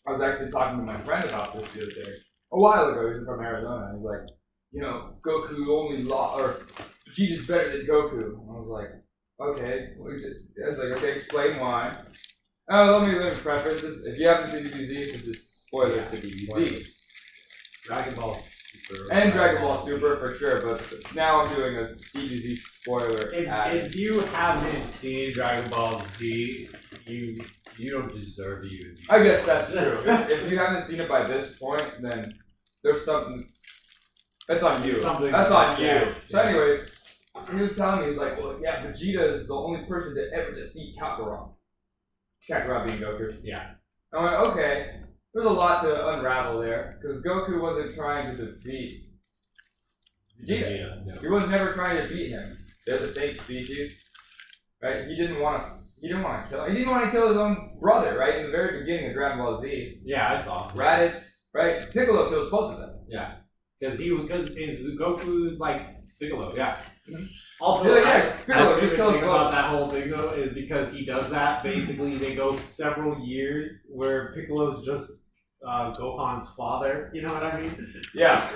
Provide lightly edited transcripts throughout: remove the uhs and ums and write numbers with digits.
I was actually talking to my friend about this the other day. A while ago, he's from Arizona. He's like, Goku only lost, or Vegeta's better than Goku. And I was like, okay. I was like, okay, explain why. Let me preface this. If you haven't seen DBZ, this is spoilers to DBZ. Dragon Ball Super. And Dragon Ball Super for sure, but now I'm doing a DBZ spoiler. If you haven't seen Dragon Ball Z, you don't deserve to use it. I guess that's true. If you haven't seen it by this point, then there's something. That's on you. That's on you. So anyways, he was telling me, he's like, well, yeah, Vegeta is the only person to ever defeat Kakarot. Kakarot being Goku. Yeah. I went, okay. There's a lot to unravel there, because Goku wasn't trying to defeat Vegeta. No. He was never trying to beat him. They're the same species, right? He didn't want to kill. He didn't want to kill his own brother, right? In the very beginning of Dragon Ball Z. Yeah, I saw. Raditz, right? Piccolo kills both of them. Yeah, because Goku is like Piccolo. Yeah. Mm-hmm. Also, Piccolo just kills thing about that whole thing though is because he does that. Basically, they go several years where Piccolo's just Gohan's father. You know what I mean? Yeah.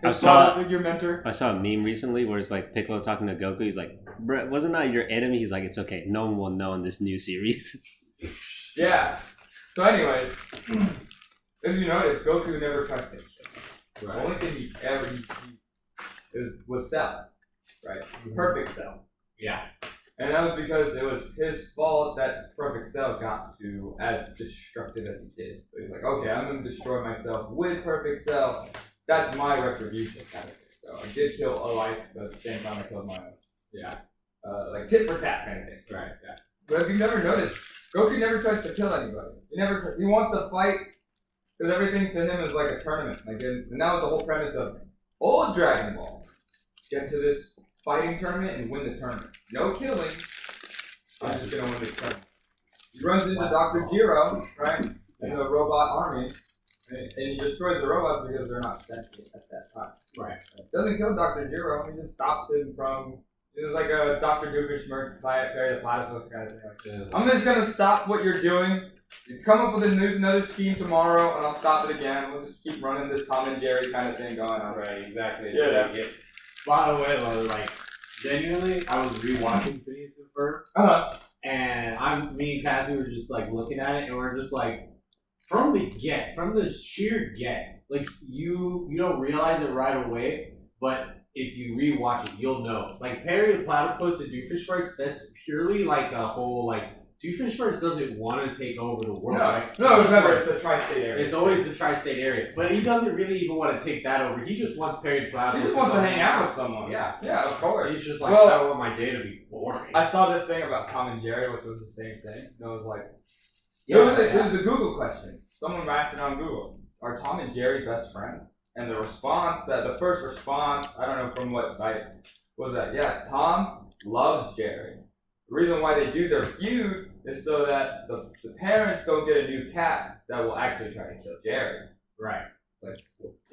I saw your mentor. I saw a meme recently where it's like Piccolo talking to Goku. He's like, "Bruh, wasn't that your enemy?" He's like, "It's okay. No one will know in this new series." Yeah. So, anyways, if you notice, Goku never trusted him. Right. The only thing he ever was Cell, right? Mm-hmm. Perfect Cell. Yeah. And that was because it was his fault that Perfect Cell got to as destructive as he did. So he's like, okay, I'm going to destroy myself with Perfect Cell. That's my retribution kind of thing. So I did kill a life, but at the same time I killed my own. Yeah. Like tit for tat kind of thing. Right, yeah. But if you never noticed, Goku never tries to kill anybody. He wants to fight, because everything to him is like a tournament. And that was the whole premise of old Dragon Ball. Get to this fighting tournament and win the tournament. No killing. I'm just gonna win this tournament. He runs into Dr. Gero, right? In the robot army. And he destroys the robots because they're not sensitive at that time. Right. Doesn't kill Dr. Gero, he just stops him from. It was like a Dr. Doofenshmirtz, Perry the Platypus kind of thing. I'm just gonna stop what you're doing. You come up with another scheme tomorrow, and I'll stop it again. We'll just keep running this Tom and Jerry kind of thing going on. Right, exactly. Yeah. By the way, like, genuinely, I was rewatching Phineas and Ferb, and me and Cassie were just like looking at it, and we're just like, from the sheer get, like you don't realize it right away, but if you rewatch it, you'll know. Like Perry the Platypus and Doofenshmirtz, that's purely like a whole like Doofenshmirtz doesn't want to take over the world. Right? No, remember it's the tri-state area. It's always the tri-state area, but he doesn't really even want to take that over. He just wants Perry the Platypus. He just wants to hang out with someone. Yeah, of course. He's just like, I don't want my day to be boring. I saw this thing about Tom and Jerry, which was the same thing. And it was like, it was a Google question. Someone asked it on Google. Are Tom and Jerry best friends? And the first response, I don't know from what site, was that, yeah, Tom loves Jerry. The reason why they do their feud is so that the parents don't get a new cat that will actually try to kill Jerry. Right.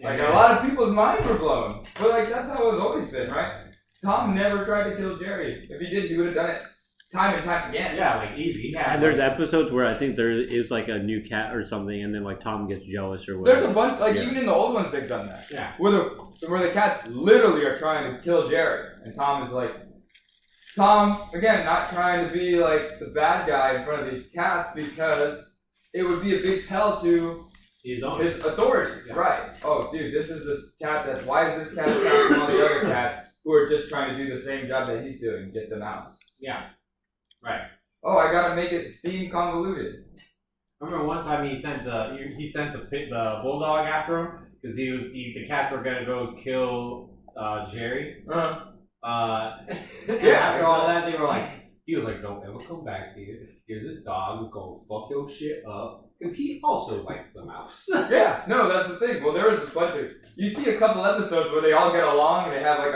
Like a lot of people's minds were blown. But like that's how it's always been, right? Tom never tried to kill Jerry. If he did, he would have done it time and time again. Yeah, like easy. Yeah. And there's episodes where I think there is like a new cat or something, and then like Tom gets jealous or whatever. There's a bunch, like even in the old ones, they've done that. Yeah. Where the cats literally are trying to kill Jerry, and Tom is like, again, not trying to be like the bad guy in front of these cats because it would be a big tell to his authorities. Yeah. Right. Oh, dude, this cat why is this cat attacking all the other cats who are just trying to do the same job that he's doing, get the mouse. Yeah. Right. Oh, I gotta make it seem convoluted. I remember one time he sent the bulldog after him because the cats were gonna go kill Jerry. After all that, he was like, don't ever come back here. Here's a dog that's gonna fuck your shit up because he also likes the mouse. Yeah, no, that's the thing. Well, there was a bunch of you see a couple episodes where they all get along and they have like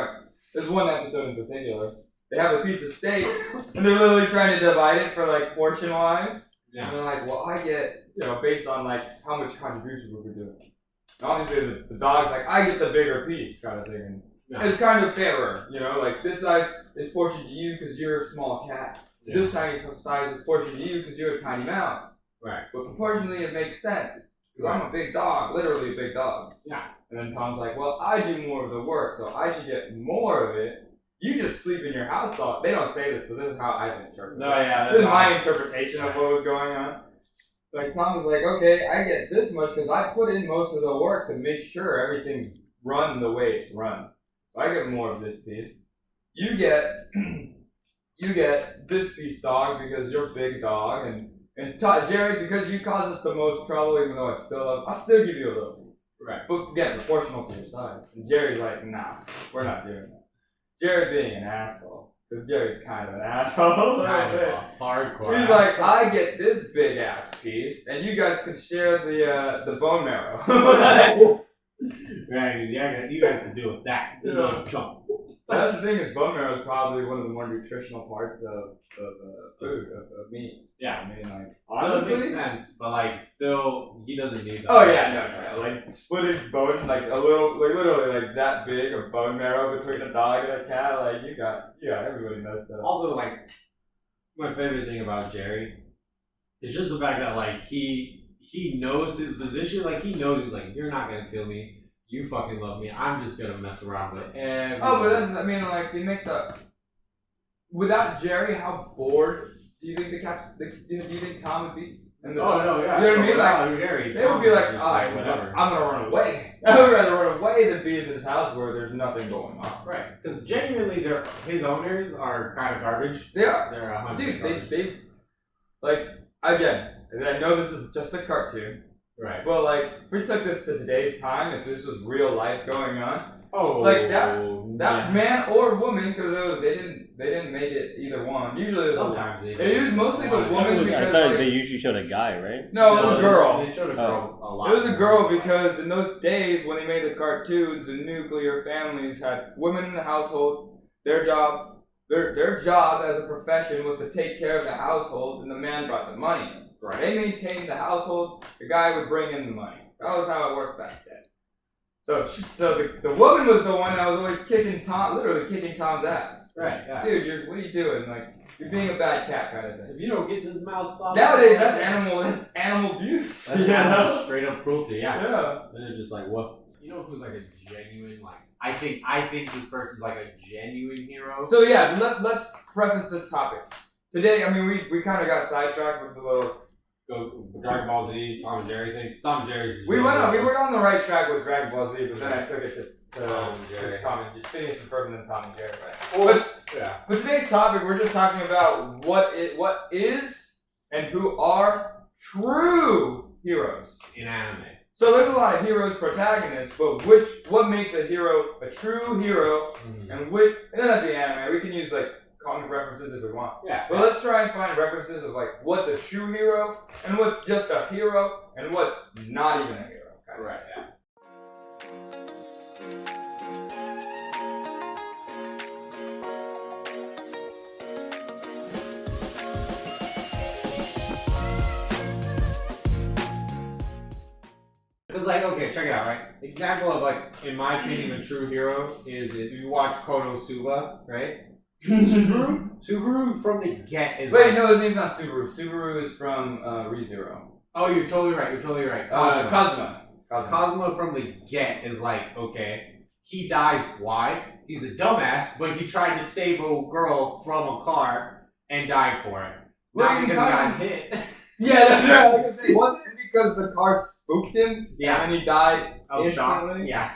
there's one episode in particular. They have a piece of steak, and they're literally trying to divide it for, like, portion-wise. Yeah. And they're like, well, I get, based on, like, how much contribution we're doing. And obviously, the dog's like, I get the bigger piece kind of thing. And it's kind of fairer, like, this size is portioned to you because you're a small cat. Yeah. This tiny size is portioned to you because you're a tiny mouse. Right. But proportionally, it makes sense. Because I'm a big dog, literally a big dog. Yeah. And then Tom's like, well, I do more of the work, so I should get more of it. You just sleep in your house all. They don't say this, but this is how I've interpreted it. No, yeah. This is my interpretation of what was going on. Like, Tom was like, okay, I get this much because I put in most of the work to make sure everything's run the way it's run. So I get more of this piece. You get this piece, dog, because you're a big dog, and Jerry, because you cause us the most trouble, even though I'll still give you a little piece. Right. But again, proportional to your size. And Jerry's like, nah, we're not doing that. Jerry being an asshole, because Jerry's kind of an asshole. Kind of hardcore. He's like, I get this big ass piece, and you guys can share the bone marrow. Right, yeah, you guys can deal with that. You little chunk. That's the thing is, bone marrow is probably one of the more nutritional parts of food, of meat. Yeah. I mean, like, Honestly, honestly. makes sense, but like, still, he doesn't need that. Oh yeah, no, like splitting bone, like a little, like literally, like that big of bone marrow between a dog and a cat. Like you got everybody knows that. Also, like, my favorite thing about Jerry is just the fact that like he knows his position. Like he knows he's like, you're not gonna kill me. You fucking love me. I'm just gonna mess around with everyone. Oh, but I mean, like they make without Jerry, how bored do you think do you think Tom would be? Oh no, yeah. You know what I mean? Like Jerry, they would be like, alright, whatever. I'm gonna run away. I would rather run away than be in this house where there's nothing going on. Right, because genuinely, his owners are kind of garbage. They are. They're 100% Dude, garbage. they like again. I know this is just a cartoon, Right. but like if we took this to today's time, if this was real life going on, Oh, like that man or woman, because they didn't make it either one. Usually, it was sometimes they use mostly the woman I because thought like, they usually showed a guy, right? no, it was a girl. They showed a girl a lot. It was a girl because in those days when they made the cartoons, the nuclear families had women in the household. Their job as a profession was to take care of the household, and the man brought the money in. Right. They maintained the household. The guy would bring in the money. That was how it worked back then. So the woman was the one that was always literally kicking Tom's ass. Right. Yeah. Dude, what are you doing? Like you're being a bad cat kind of thing. If you don't get this mouse, Nowadays, that's animal abuse. That's straight up cruelty. Yeah. Yeah. And it's just like, what? You know who's like a genuine like? I think this person's like a genuine hero. So yeah, let's preface this topic. Today, I mean, we kind of got sidetracked with the little. Dragon Ball Z, Tom and Jerry thing. Tom and Jerry's. We were on the right track with Dragon Ball Z, but then I took it to Tom and Jerry. Tom and Phineas and Ferb and then Tom and Jerry. Right? Well, yeah. But today's topic, we're just talking about what is and who are true heroes In anime. So there's a lot of heroes, protagonists, but what makes a hero a true hero, and which it doesn't have to be anime. We can use like comic references if we want. Yeah. But let's try and find references of like what's a true hero and what's just a hero and what's not even a hero. Right. Yeah. Because like, okay, check it out, right? Example of like, in my opinion, a true hero is if you watch Konosuba, right? Subaru from the get is Wait, like, no, his name's not Subaru. Subaru is from ReZero. Oh, you're totally right. Kazuma. Cosmo from the get is like, okay, he dies. Why? He's a dumbass, but he tried to save a girl from a car and died for it. Not because he got hit. Yeah, that's right. I was gonna say, wasn't it because the car spooked him? Yeah. And he died Shock. instantly? Yeah.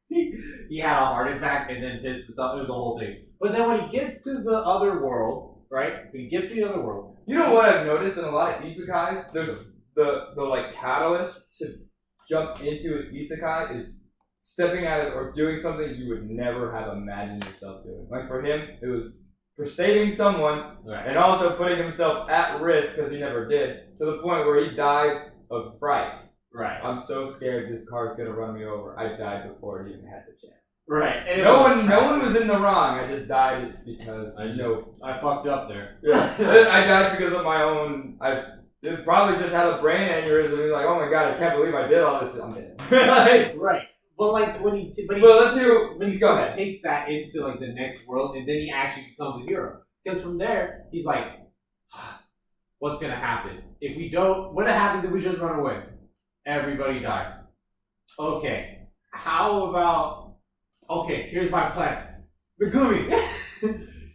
He had a heart attack and then pissed himself. It was a whole thing. But then when he gets to the other world, right? When he gets to the other world. You know what I've noticed in a lot of isekais? There's the like catalyst to jump into an isekai is stepping at it or doing something you would never have imagined yourself doing. Like for him, it was for saving someone and also putting himself at risk because he never did, to the point where he died of fright. Right. I'm so scared this car's gonna run me over. I died before it even had the chance. Right. And No one was in the wrong. I just died because I fucked up there. Yeah. I died because of my own. I probably just had a brain aneurysm. And like, oh my god, I can't believe I did all this. I'm dead. Like, right. But like when he go ahead. Takes that into like the next world, and then he actually becomes a hero. Because from there, he's like, what's gonna happen? If we don't, what happens if we just run away? Everybody dies. Okay, how about, okay, here's my plan. Megumi,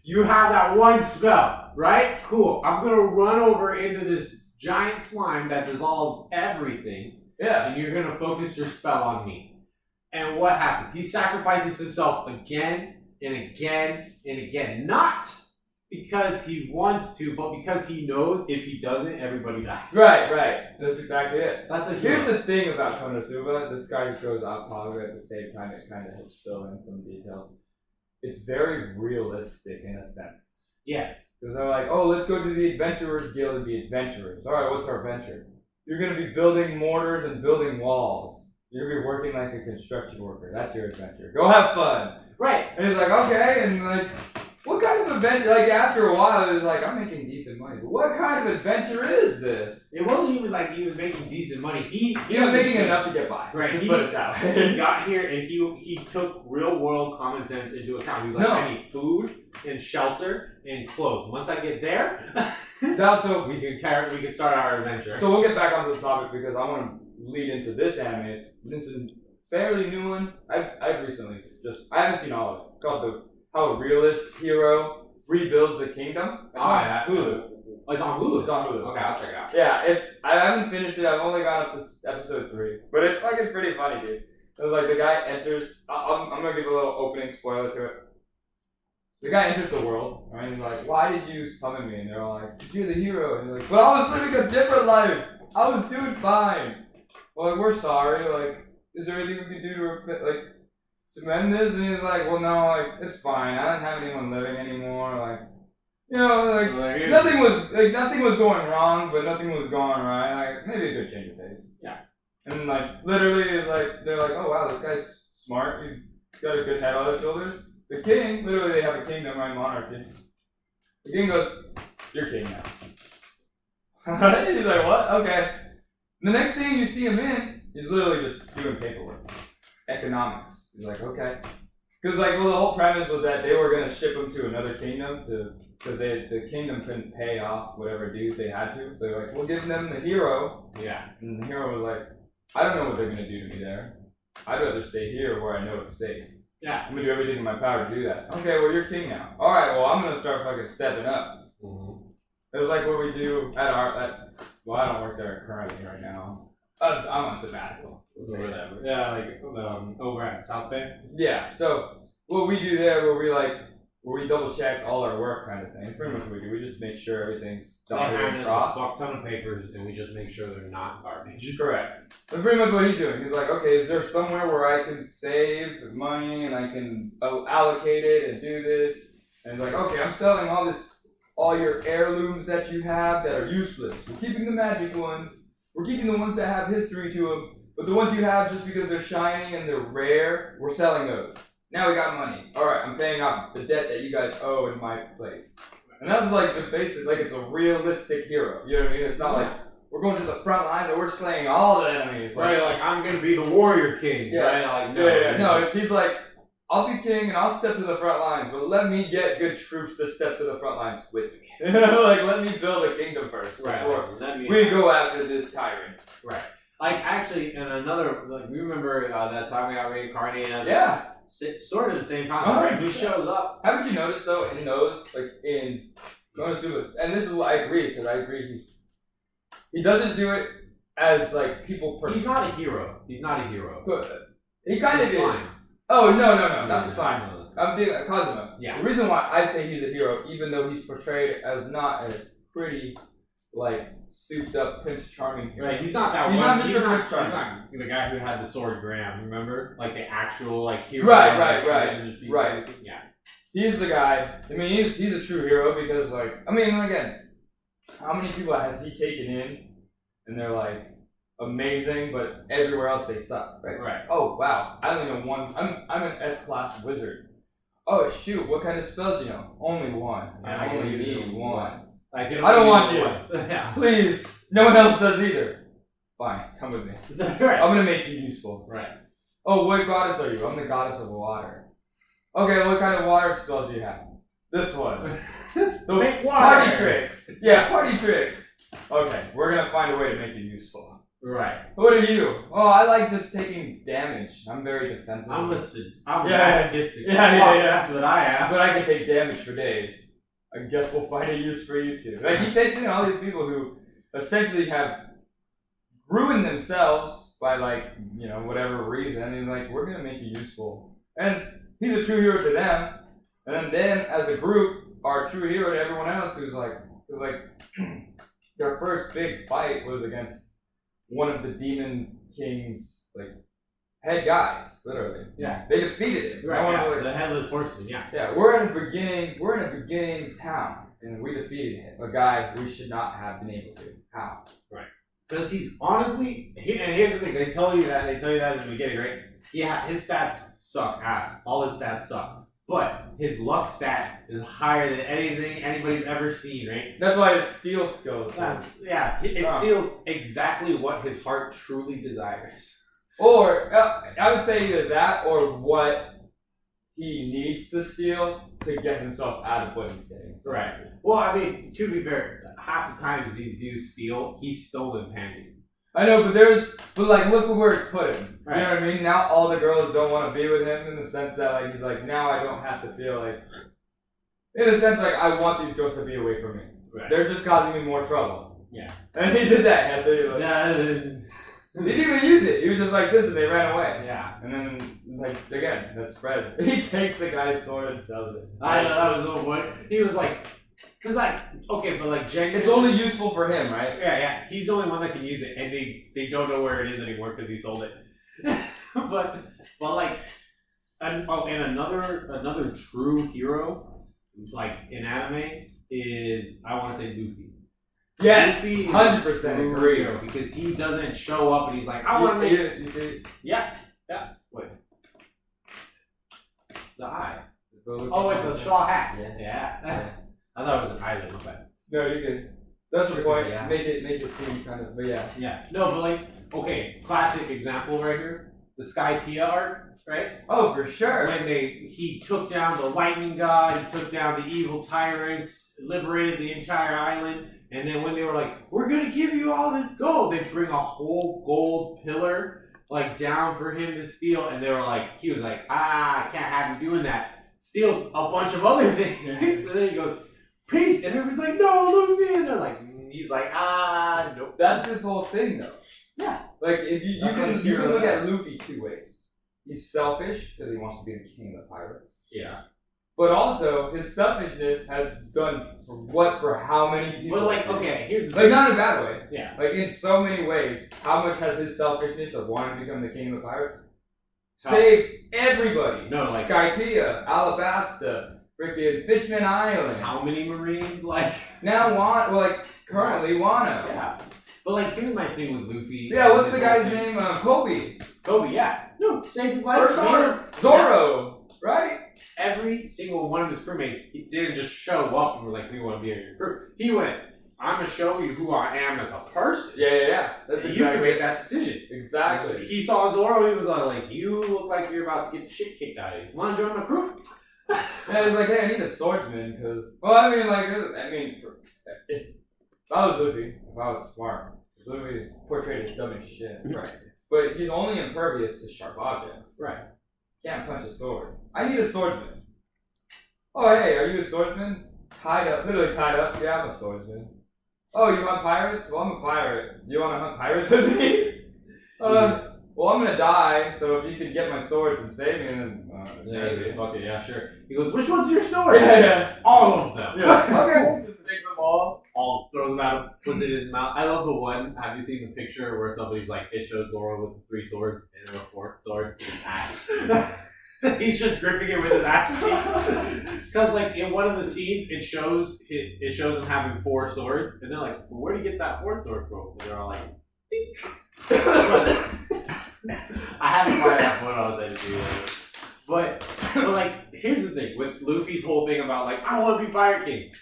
you have that one spell, right? Cool. I'm gonna run over into this giant slime that dissolves everything. Yeah. And you're gonna focus your spell on me. And what happens? He sacrifices himself again and again and again. Not because he wants to, but because he knows if he doesn't, everybody dies. Right. That's exactly it. That's a hero. Here's the thing about Konosuba, this guy who throws out Paga at the same time, it kind of helps fill in some details. It's very realistic in a sense. Yes. Because they're like, oh, let's go to the Adventurers Guild and be adventurers. Alright, what's our venture? You're going to be building mortars and building walls. You're going to be working like a construction worker. That's your adventure. Go have fun. Right. And he's like, okay, and like, what kind of adventure? Like, after a while, it was like, I'm making decent money, but what kind of adventure is this? It wasn't even like he was making decent money. He was making enough to get by. Right. He put it that way. He got here and he took real world common sense into account. He was like, I need food and shelter and clothes. Once I get there, Now, so we can start our adventure. So we'll get back onto the topic because I want to lead into this anime. This is a fairly new one. I've recently I haven't seen all of it. It's called How a Realist Hero Rebuilds a Kingdom. It's on Hulu. Oh, it's on Hulu. It's on Hulu. Okay, I'll check it out. Yeah, I haven't finished it. I've only gone up to episode 3, but it's fucking pretty funny, dude. It was like the guy enters. I'm gonna give a little opening spoiler to it. The guy enters the world, right? He's like, "Why did you summon me?" And they're all like, "You're the hero." And he's like, "But I was living a different life. I was doing fine." Well, like, we're sorry. Like, is there anything we can do to mend this? And he's like, "Well, no. Like, it's fine. I don't have anyone living anymore. Like, you know, like nothing was going wrong, but nothing was going right. Like, maybe a good change of pace." Yeah. And like, literally, it's like they're like, "Oh wow, this guy's smart. He's got a good head on his shoulders." The king, literally, they have a kingdom, right? Monarchy. The king goes, "You're king now." He's like, "What? Okay." The next thing you see him in, he's literally just doing paperwork, economics. He's like, "Okay," because the whole premise was that they were gonna ship him to another kingdom because the kingdom couldn't pay off whatever dues they had to. So they're like, "We'll give them the hero." Yeah. And the hero was like, "I don't know what they're gonna do to me there. I'd rather stay here where I know it's safe. Yeah. I'm gonna do everything in my power to do that." "Okay, well, you're king now." "All right, well, I'm gonna start fucking stepping up." Mm-hmm. It was like what we do well, I don't work there currently right now. I'm on sabbatical. Whatever. Yeah, like over at South Bay. Yeah. So what we do there, where we double check all our work, kind of thing. It's pretty much what we do. We just make sure everything's dotted and crossed. A fuck ton of papers, and we just make sure they're not garbage. Correct. That's pretty much what he's doing. He's like, "Okay, is there somewhere where I can save money and I can allocate it and do this?" And he's like, "Okay, I'm selling all your heirlooms that you have that are useless. We're keeping the magic ones. We're keeping the ones that have history to them. But the ones you have just because they're shiny and they're rare, we're selling those. Now we got money. All right, I'm paying off the debt that you guys owe in my place." And that's like the basic, like it's a realistic hero. You know what I mean? It's not like we're going to the front lines and we're slaying all the enemies. Right, like I'm gonna be the warrior king. Yeah. Right? Like, no. Yeah. No, he's like, "I'll be king and I'll step to the front lines, but let me get good troops to step to the front lines with me." Like, let me build a kingdom first before we go after this tyrant. Right. Like, actually, in another, like, we remember that time we got reincarnated as Yeah. sort of the same concept, right? Who shows up? Haven't you noticed, though, in those, like, in Konosuba, and this is what I agree, because I agree he doesn't do it as, like, people... He's not a hero. He's not a hero. He kind of is. Slime. Oh, no, not the slime. I'm being Kazuma. Yeah. The reason why I say he's a hero, even though he's portrayed as not a pretty, like, souped up Prince Charming hero. Right, he's not that He's one. not Mr. Prince Charming. He's not the guy who had the sword Graham, remember? Like the actual, like, hero. Right. Yeah. He's the guy. I mean, he's a true hero because, like, I mean, again, how many people has he taken in and they're, like, amazing, but everywhere else they suck, right? Right. "Oh, wow, I only know one. I'm an S-class wizard." "Oh, shoot, what kind of spells do you know?" "Only one. I only need one." I don't want you. Yeah. "Please, no one else does either." "Fine, come with me. Right. I'm gonna make you useful." Right. "Oh, what goddess are you?" "I'm the goddess of water." "Okay, what kind of water spells do you have?" "This one." Make water. Party tricks. Yeah, party tricks. Okay, we're gonna find a way to make you useful. Right. What are you? Oh, I like just taking damage. I'm very defensive. I'm Yeah. masochistic. Yeah. That's what I am. But I can take damage for days. I guess we'll find a use for you too. Like he takes in all these people who essentially have ruined themselves by whatever reason. And he's like, we're gonna make you useful. And he's a true hero to them. And then as a group, our true hero to everyone else who's like their first big fight was against one of the Demon King's head guys, literally. Yeah. They defeated him. Right, the headless horseman, yeah. Yeah, we're in a beginning town, and we defeated him. A guy we should not have been able to. How? Right. Because he's honestly, and here's the thing, they tell you that in the beginning, right? Yeah, his stats suck ass. All his stats suck. But his luck stat is higher than anything anybody's ever seen, right? That's why his steal skills. It steals exactly what his heart truly desires. Or, I would say either that or what he needs to steal to get himself out of what he's getting. So, right. Well, I mean, to be fair, half the times he's used steal, he's stolen panties. I know, but look where it put him. Right. You know what I mean? Now all the girls don't want to be with him in the sense that, he's like, now I don't have to feel in a sense, I want these girls to be away from me. Right. They're just causing me more trouble. Yeah. And he did that. He didn't even use it. He was just like this, and they ran away. Yeah. And then, again, that spread. He takes the guy's sword and sells it. I know, that was so funny. He was like, genuinely. It's only useful for him, right? Yeah. He's the only one that can use it, and they don't know where it is anymore because he sold it. And another true hero, in anime, is, I want to say, Luffy. Yes, Luffy 100% agree. Because he doesn't show up and he's like, I want to make it. You see? Yeah. Wait. The eye. Oh, it's a straw hat. Yeah. I thought it was an island. My bad. No, you can. That's the point. Yeah. Make it seem kind of, but yeah. Yeah. No, but okay, classic example right here. The Skypiea arc, right? Oh, for sure. When he took down the lightning god, he took down the evil tyrants, liberated the entire island, and then when they were like, we're gonna give you all this gold, they bring a whole gold pillar down for him to steal, and they were like, he was like, I can't have you doing that. Steals a bunch of other things, and then he goes, peace, and everybody's like, no, Luffy, and they're like, he's like, nope. That's his whole thing, though. Yeah. If you can look at Luffy two ways. He's selfish because he wants to be the king of the pirates. Yeah. But also, his selfishness has done for how many people? But okay, here's the thing. not in a bad way. Yeah. In so many ways, how much has his selfishness of wanting to become the king of the pirates saved everybody? No, Skypiea, Alabasta, freaking Fishman Island. How many Marines? Now currently Wano. Yeah. But here's my thing with Luffy. Yeah, what's the guy's name? Kobe. Kobe, yeah. No, saved his life. Zoro, right? Every single one of his crewmates, he didn't just show up and were like, we want to be in your crew. He went, I'm going to show you who I am as a person. Yeah. That's and you can make that decision. Exactly. He saw Zoro, he was like, you look like you're about to get the shit kicked out of you. Want to join my crew? Yeah, he's like, hey, I need a swordsman, because... Well, if I was Luffy, if I was smart, Luffy is portrayed as dumb as shit. Right. But he's only impervious to sharp objects. Right. Can't punch a sword. I need a swordsman. Oh, hey, are you a swordsman? Literally tied up. Yeah, I'm a swordsman. Oh, you hunt pirates? Well, I'm a pirate. You want to hunt pirates with me? Well, I'm gonna die, so if you could get my swords and save me, then maybe. Fuck it, yeah, sure. He goes, which one's your sword? Yeah. All of them. Yeah. Okay. Just take them all. Throws them at him, puts it in his mouth. I love the one. Have you seen the picture where somebody's like, it shows Zoro with 3 swords and a 4th sword, his axe. He's just gripping it with his axe cheek. Because in one of the scenes, it shows him having 4 swords, and they're like, well, where do you get that 4th sword from? And they're all like, I haven't tried that photo. I was editing it. But here's the thing with Luffy's whole thing about I want to be Pirate King.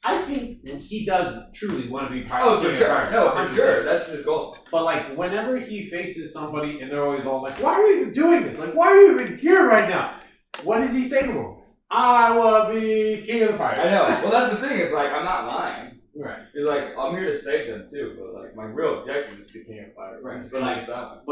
I think he does truly want to be Pirate King. Oh, for sure. No, for sure. That's his goal. But whenever he faces somebody and they're always all like, "Why are you even doing this? Why are you even here right now?" What does he say to him? I want to be King of the Pirates. I know. Well, that's the thing. It's I'm not lying. Right. He's like, I'm here to save them too, but like my real objective is to be king of pirates. Right. So like that.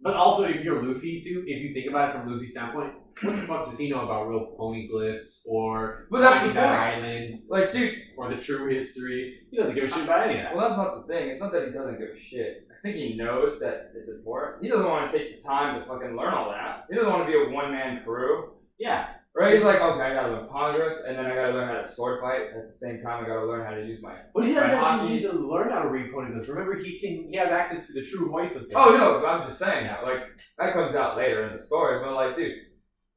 But also, if you're Luffy too, if you think about it from Luffy's standpoint, what the fuck does he know about real poneglyphs or finding that island? Like, dude, or the true history. He doesn't give a shit about any of that. Well, that's not the thing. It's not that he doesn't give a shit. I think he knows that it's important. He doesn't want to take the time to fucking learn all that. He doesn't want to be a one-man crew. Yeah. Right? He's like, okay, I gotta learn poneglyphs, and then I gotta learn how to sword fight. At the same time, I gotta learn how to use my. But he doesn't my actually hockey. need to learn how to read poneglyphs. Remember, he has access to the true voice of things. Oh no, but I'm just saying that. Like that comes out later in the story. But like, dude,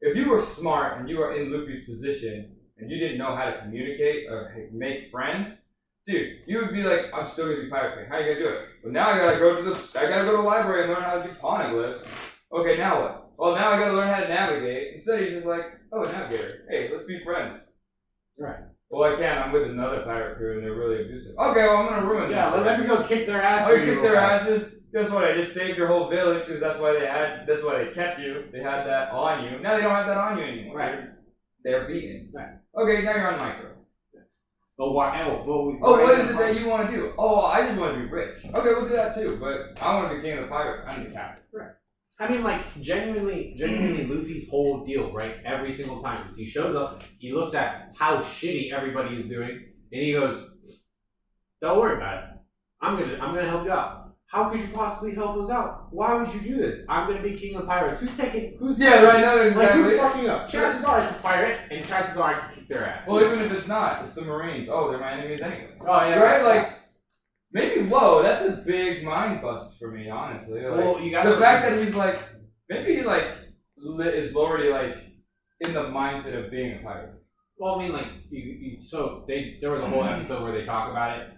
if you were smart and you were in Luffy's position and you didn't know how to communicate or make friends, dude, you would be like, I'm still gonna be pirate king. How you gonna do it? Well, now I gotta go to the library and learn how to do poneglyphs. Okay, now what? Well, now I gotta learn how to navigate. Instead, he's just like, oh, navigator. Hey, let's be friends. Right. Well, I can't. I'm with another pirate crew and they're really abusive. Okay, well, I'm gonna ruin Yeah, them. let me go kick their ass. Oh, you kicked their asses? Guess what? I just saved your whole village because that's why they kept you. They had that on you. Now they don't have that on you anymore. Right. They're beaten. Right. Okay, now you're on micro. What is it that you want to do? Oh, I just want to be rich. Okay, we'll do that too, but I want to be king of the pirates. I'm the captain. Right. I mean, like, genuinely, Luffy's whole deal, right? Every single time is he shows up, he looks at how shitty everybody is doing, and he goes, "Don't worry about it. I'm gonna help you out. How could you possibly help us out? Why would you do this? I'm gonna be king of the pirates. Who's Yeah, right. No, exactly. Like, who's fucking up? Chances are it's a pirate, and chances are I can kick their ass. Well, even if it's not, it's the Marines. Oh, they're my enemies anyway. Oh yeah. Right? Like, maybe. Whoa, that's a big mind bust for me, honestly. Like, Well, you got the fact that he's like, maybe he like is already like in the mindset of being a pirate. Well, I mean, like, there was a whole episode where they talk about it,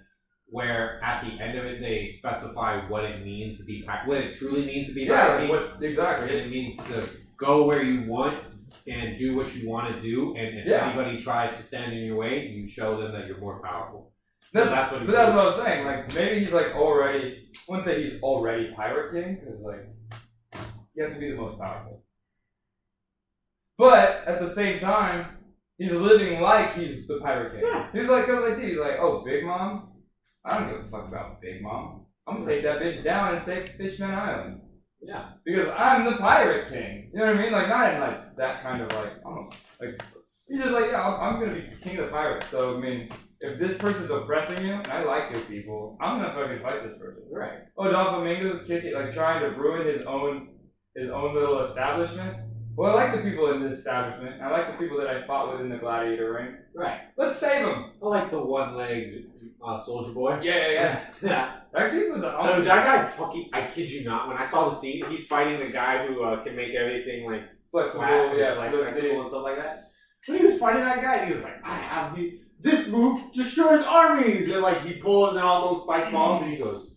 where at the end of it they specify what it means to be what it truly means to be pirate. Exactly. It means to go where you want and do what you want to do, and if anybody tries to stand in your way, you show them that you're more powerful. So that's what I was saying. Like, maybe he's like already. I wouldn't say he's already pirate king because like you have to be the most powerful. But at the same time, he's living like he's the pirate king. Yeah. He's like, oh, Big Mom. I don't give a fuck about Big Mom. I'm gonna take that bitch down and save Fishman Island. Yeah. Because I'm the pirate king. You know what I mean? Like, not in like that kind of like, like, he's just like, yeah, I'm gonna be king of the pirates. So I mean, if this person's oppressing you, and I like your people, I'm gonna fucking fight this person. Right. Oh, Don Flamingo's kicking, like trying to ruin his own little establishment. Well, I like the people in this establishment. I like the people that I fought with in the gladiator ring. Right. Let's save them. I like the one-legged soldier boy. Yeah. Yeah. That dude was a No, that guy fucking, I kid you not, when I saw the scene, he's fighting the guy who can make everything like flexible, flat, like flexible and stuff like that. When he was fighting that guy, he was like, I have this move destroys armies, and like he pulls out all those spike balls, and he goes,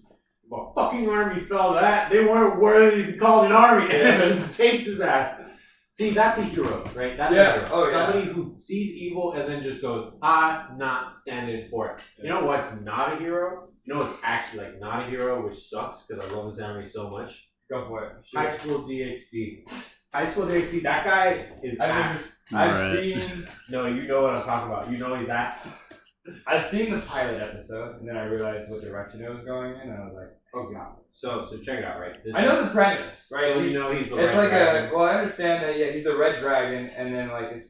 "Well, fucking army fell to that. They weren't worthy to be called an army," and then takes his ass. See, that's a hero, right? That's a hero. Oh, Somebody who sees evil and then just goes, I'm not standing for it. You know what's not a hero? You know what's actually like not a hero, which sucks because I love this anime so much? Go for it. High School DxD. High School DxD, that guy is ass. I've seen... No, you know what I'm talking about. You know he's ass. I've seen the pilot episode, and then I realized what direction it was going in, and I was like, oh god. So check it out, right? I know the premise, right? So you know he's the it's red like dragon. well, I understand that, yeah, he's a red dragon, and then like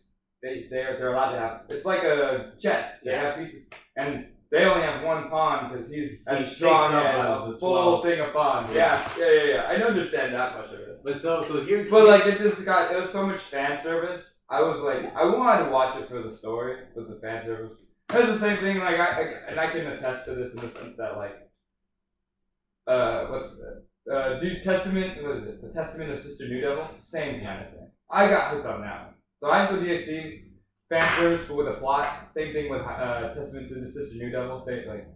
they're allowed to have, it's like a chest. They have pieces, and they only have one pawn because he's as strong as a full thing of pawns. Yeah. I don't understand that much of it. But so here's. But like it was so much fan service. I was like, I wanted to watch it for the story, but the fan service. It's the same thing. Like I can attest to this in the sense that like. Testament, what is it? The Testament of Sister New Devil? Same kind of thing. I got hooked on that one. So I went with DxD, fan service, but with a plot. Same thing with Testament to the Sister New Devil. Same, like,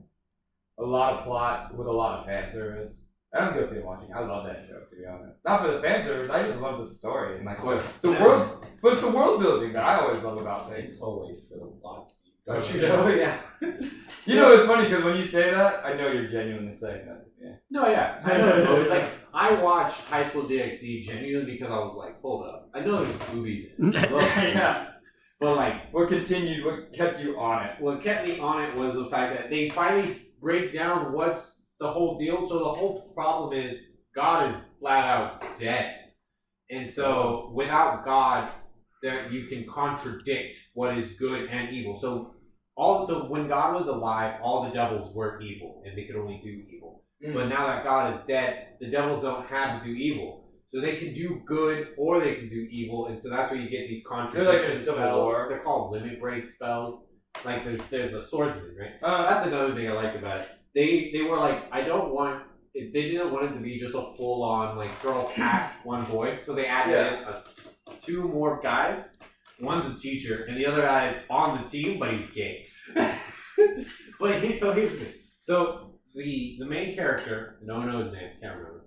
a lot of plot with a lot of fan service. I'm guilty of watching. I love that show, to be honest. Not for the fan service, I just love the story. And like, the world, but it's the world building that I always love about things. It's always for the plots. Don't you know? Yeah. You know, it's funny because when you say that, I know you're genuinely saying that. Yeah. No, yeah. I know. Like, I watched High School DxD genuinely because I was like, hold up. I know there's movies in it. Yeah. But like, what continued? What kept you on it? what kept me on it was the fact that they finally break down what's the whole deal. So the whole problem is God is flat out dead, and so without God, there you can contradict what is good and evil. So when God was alive, all the devils were evil, and they could only do evil. But now that God is dead, the devils don't have to do evil. So they can do good or they can do evil, and so that's where you get these contradiction They're like in Civil spells. War. They're called limit break spells. Like there's a swordsman, right? That's another thing I like about it. They were like, they didn't want it to be just a full on like girl cast one boy, so they added in two more guys. One's a teacher, and the other guy is on the team, but he's gay. But here's the thing. So the main character, no one knows his name, can't remember.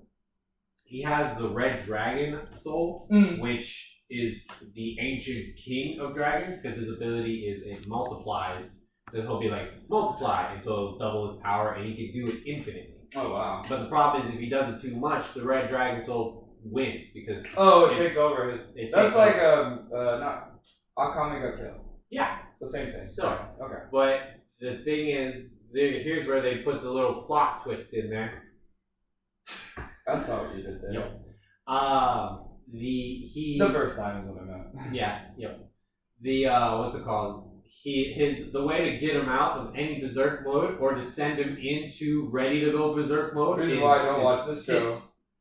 He has the red dragon soul, which is the ancient king of dragons, because his ability is it multiplies. So he'll be like, multiply, and so it'll double his power, and he can do it infinitely. Oh wow! But the problem is, if he does it too much, the red dragon soul wins because it takes over. That's like not Akame ga Kill. Yeah, it's the same thing. So okay, but the thing is, here's where they put the little plot twist in there. That's not what you did there. Yep. The first time is what I meant. Yeah. Yep. The what's it called? The way to get him out of any berserk mode or to send him into ready to go berserk mode. Reason why I don't watch this show.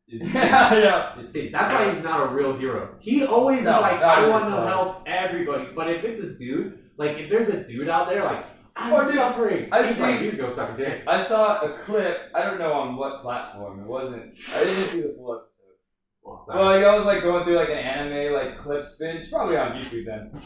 Yeah. That's why he's not a real hero. He always is like, I want to help everybody. But if it's a dude, like if there's a dude out there like, I'm suffering. He's like, you go suck a dick. I saw a clip. I don't know on what platform. It wasn't. I didn't see the full episode. Well, like, I was like going through like an anime like clip spin. It's probably on YouTube then.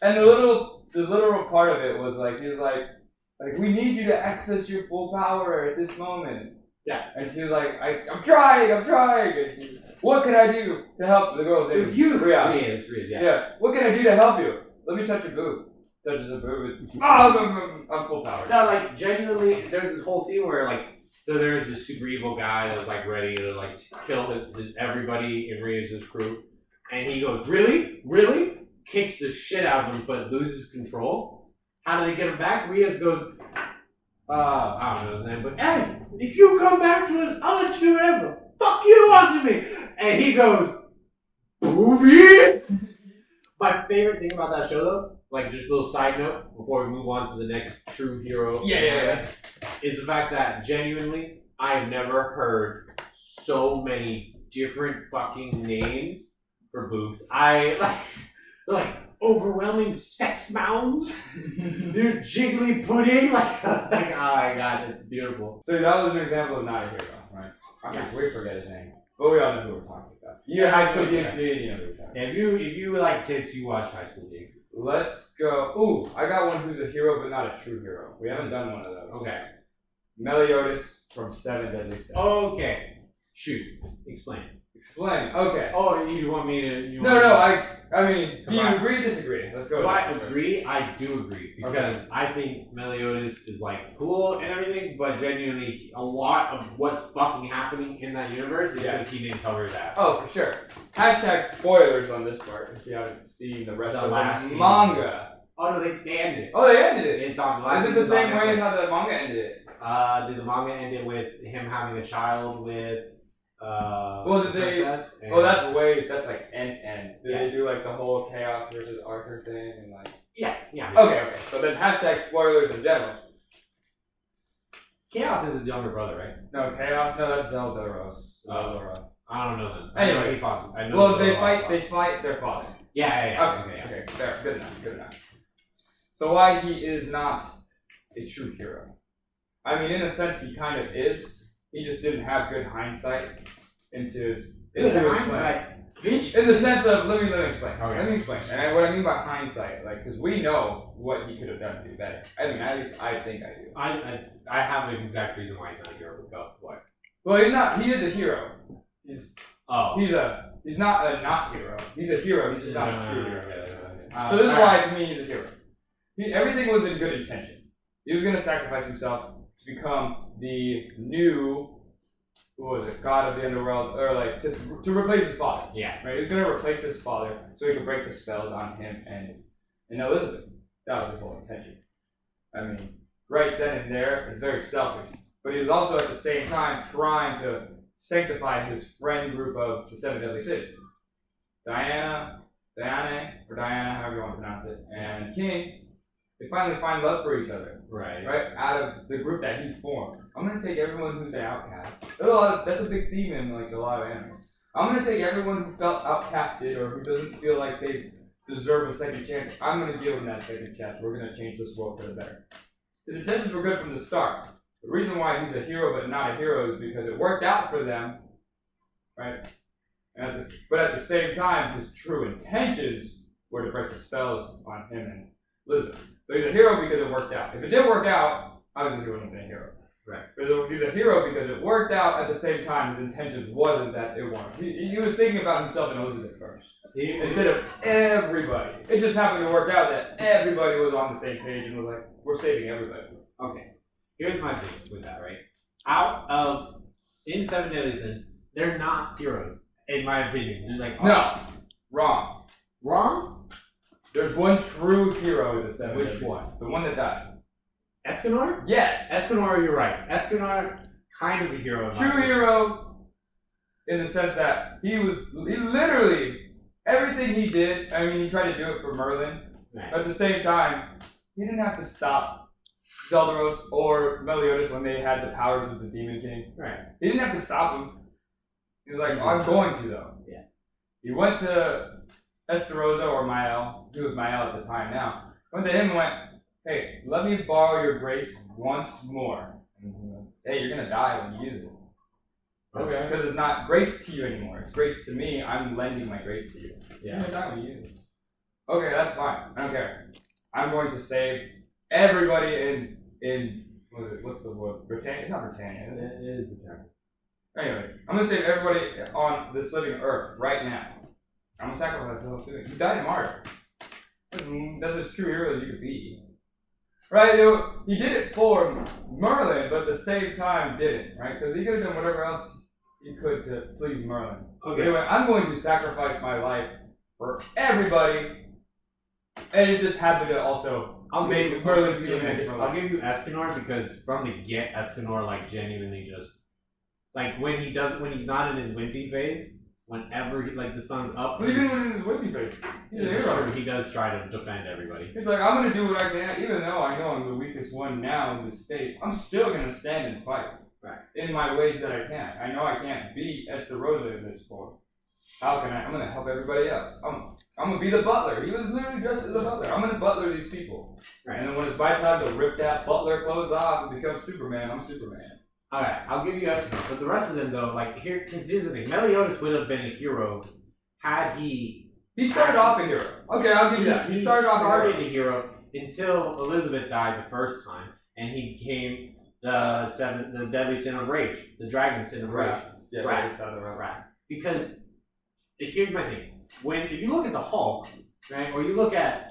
And the literal part of it was like he was like we need you to access your full power at this moment. Yeah. And she was like, I'm trying. And she, what can I do to help the girl's name? You. Rhea. Yeah. What can I do to help you? Let me touch your boob. Touches a boob. I'm full power. No, like genuinely, there's this whole scene where like, so there's this super evil guy that's like ready to like kill everybody in Rhea's crew, and he goes, really? Kicks the shit out of him, but loses control. How do they get him back? Rhea goes, I don't know his name, but hey, if you come back to us, I'll let you do whatever. Fuck you onto me. And he goes, boobies. My favorite thing about that show though, like just a little side note before we move on to the next true hero, is the fact that genuinely I have never heard so many different fucking names for boobs. They're like overwhelming sex mounds. They're jiggly pudding. Like oh my god, it's beautiful. So that was an example of not a hero, right? We forget his name, but we all know who we're talking about. You're High School DxD, you know who we're talking about. If you like tits, you watch High School DxD. Let's go. Ooh, I got one who's a hero but not a true hero. We haven't done one of those. Okay. Meliodas from Seven Deadly Sins. Okay. Shoot. Explain. Okay. Oh, you want me to? I mean, do you agree or disagree? Let's go. Do I agree? I do agree because I think Meliodas is like cool and everything, but genuinely, a lot of what's fucking happening in that universe is because he didn't cover his ass. Oh, for sure. Hashtag spoilers on this part if you haven't seen the rest of the manga. Oh no, they ended it. Oh, they ended it. It's on the last. Is it the same way how the manga ended it? Did the manga end it with him having a child with? Did they? That's like end. Did they do like the whole Chaos versus Arthur thing and like? Yeah. Okay. So then hashtag spoilers in general. Chaos is his younger brother, right? No, Chaos. No, that's Zeldaros. I don't know them. Anyway, he fought. I know well, they fight their father. Yeah. Okay. Fair. Good enough. So why he is not a true hero? I mean, in a sense, he kind of is. He just didn't have good hindsight into his plan. In the sense of, let me explain. Okay. Let me explain. And what I mean by hindsight, like, because we know what he could have done to do better. I mean, at least I think I do. I have an exact reason why he's not a hero. Go. What? Well, he's not. He is a hero. He's not a not hero. He's a hero. He's just not a true hero. So this is why, to me, he's a hero. Everything was in good intention. He was going to sacrifice himself to become the new, god of the underworld, or like to replace his father. Yeah. Right. He was going to replace his father so he could break the spells on him and and Elizabeth. That was his whole intention. I mean, right then and there, it's very selfish. But he was also at the same time trying to sanctify his friend group of the 7 deadly sins. Diana, however you want to pronounce it, and King, they finally find love for each other. Right. Out of the group that he formed. I'm gonna take everyone who's an outcast. That's a big theme in like a lot of anime. I'm gonna take everyone who felt outcasted or who doesn't feel like they deserve a second chance. I'm gonna give them that second chance. We're gonna change this world for the better. His intentions were good from the start. The reason why he's a hero but not a hero is because it worked out for them, right? But at the same time, his true intentions were to break the spells on him and Elizabeth. So he's a hero because it worked out. If it didn't work out, obviously he wouldn't have been a hero. Right. But he's a hero because it worked out. At the same time, his intentions wasn't that it won. He was thinking about himself and Elizabeth first. Instead of everybody. It just happened to work out that everybody was on the same page and was like, we're saving everybody. Okay. Here's my thing with that, right? In 7 Deadly Sins, they're not heroes, in my opinion. They're like, no, wrong. Wrong? There's one true hero in the 7 Which Deadly Sins. one? The one that died. Escanor? Yes. Escanor, you're right. Escanor, kind of a hero. True hero in the sense that he literally, everything he did, I mean, he tried to do it for Merlin. Right. But at the same time, he didn't have to stop Zeldaros or Meliodas when they had the powers of the Demon King. Right. He didn't have to stop him. He was like, I'm going to, though. Yeah. He went to Esterosa or Mael, who was Mael at the time now, went to him and went, hey, let me borrow your grace once more. Hey, you're going to die when you use it. Okay. Because it's not grace to you anymore. It's grace to me. I'm lending my grace to you. Yeah. You're going to die when you use it. Okay, that's fine. I don't care. I'm going to save everybody in what's the word? Britannia? It's not Britannia, is it? It is Britannia. Anyways, I'm going to save everybody on this living earth right now. I'm going to sacrifice myself to it. He died a martyr. That's as true hero as you could be. Right? He did it for Merlin, but at the same time didn't, right? Because he could have done whatever else he could to please Merlin. Okay. Anyway, I'm going to sacrifice my life for everybody, and it just happened to also make Merlin feel I'll give you Escanor because from the get, Escanor like genuinely just like when he's not in his wimpy phase, whenever the sun's up. But even when in his wimpy face, he's a hero. He does try to defend everybody. He's like, I'm gonna do what I can, even though I know I'm the weakest one now in this state. I'm still gonna stand and fight. Right. In my ways that I can. I know I can't beat Esterosa in this form. How can I? I'm gonna help everybody else. I'm gonna be the butler. He was literally dressed as a butler. I'm gonna butler these people. Right. And then when it's my time to rip that butler clothes off and become Superman, I'm Superman. Alright, I'll give you Escanor. But the rest of them though, because here's the thing. Meliodas would have been a hero had he... He started off a hero. Okay, I'll give you that. He started off a hero until Elizabeth died the first time. And he became the deadly sin of rage. The dragon sin of rage. Yeah, right. Because here's my thing. If you look at the Hulk, right, or you look at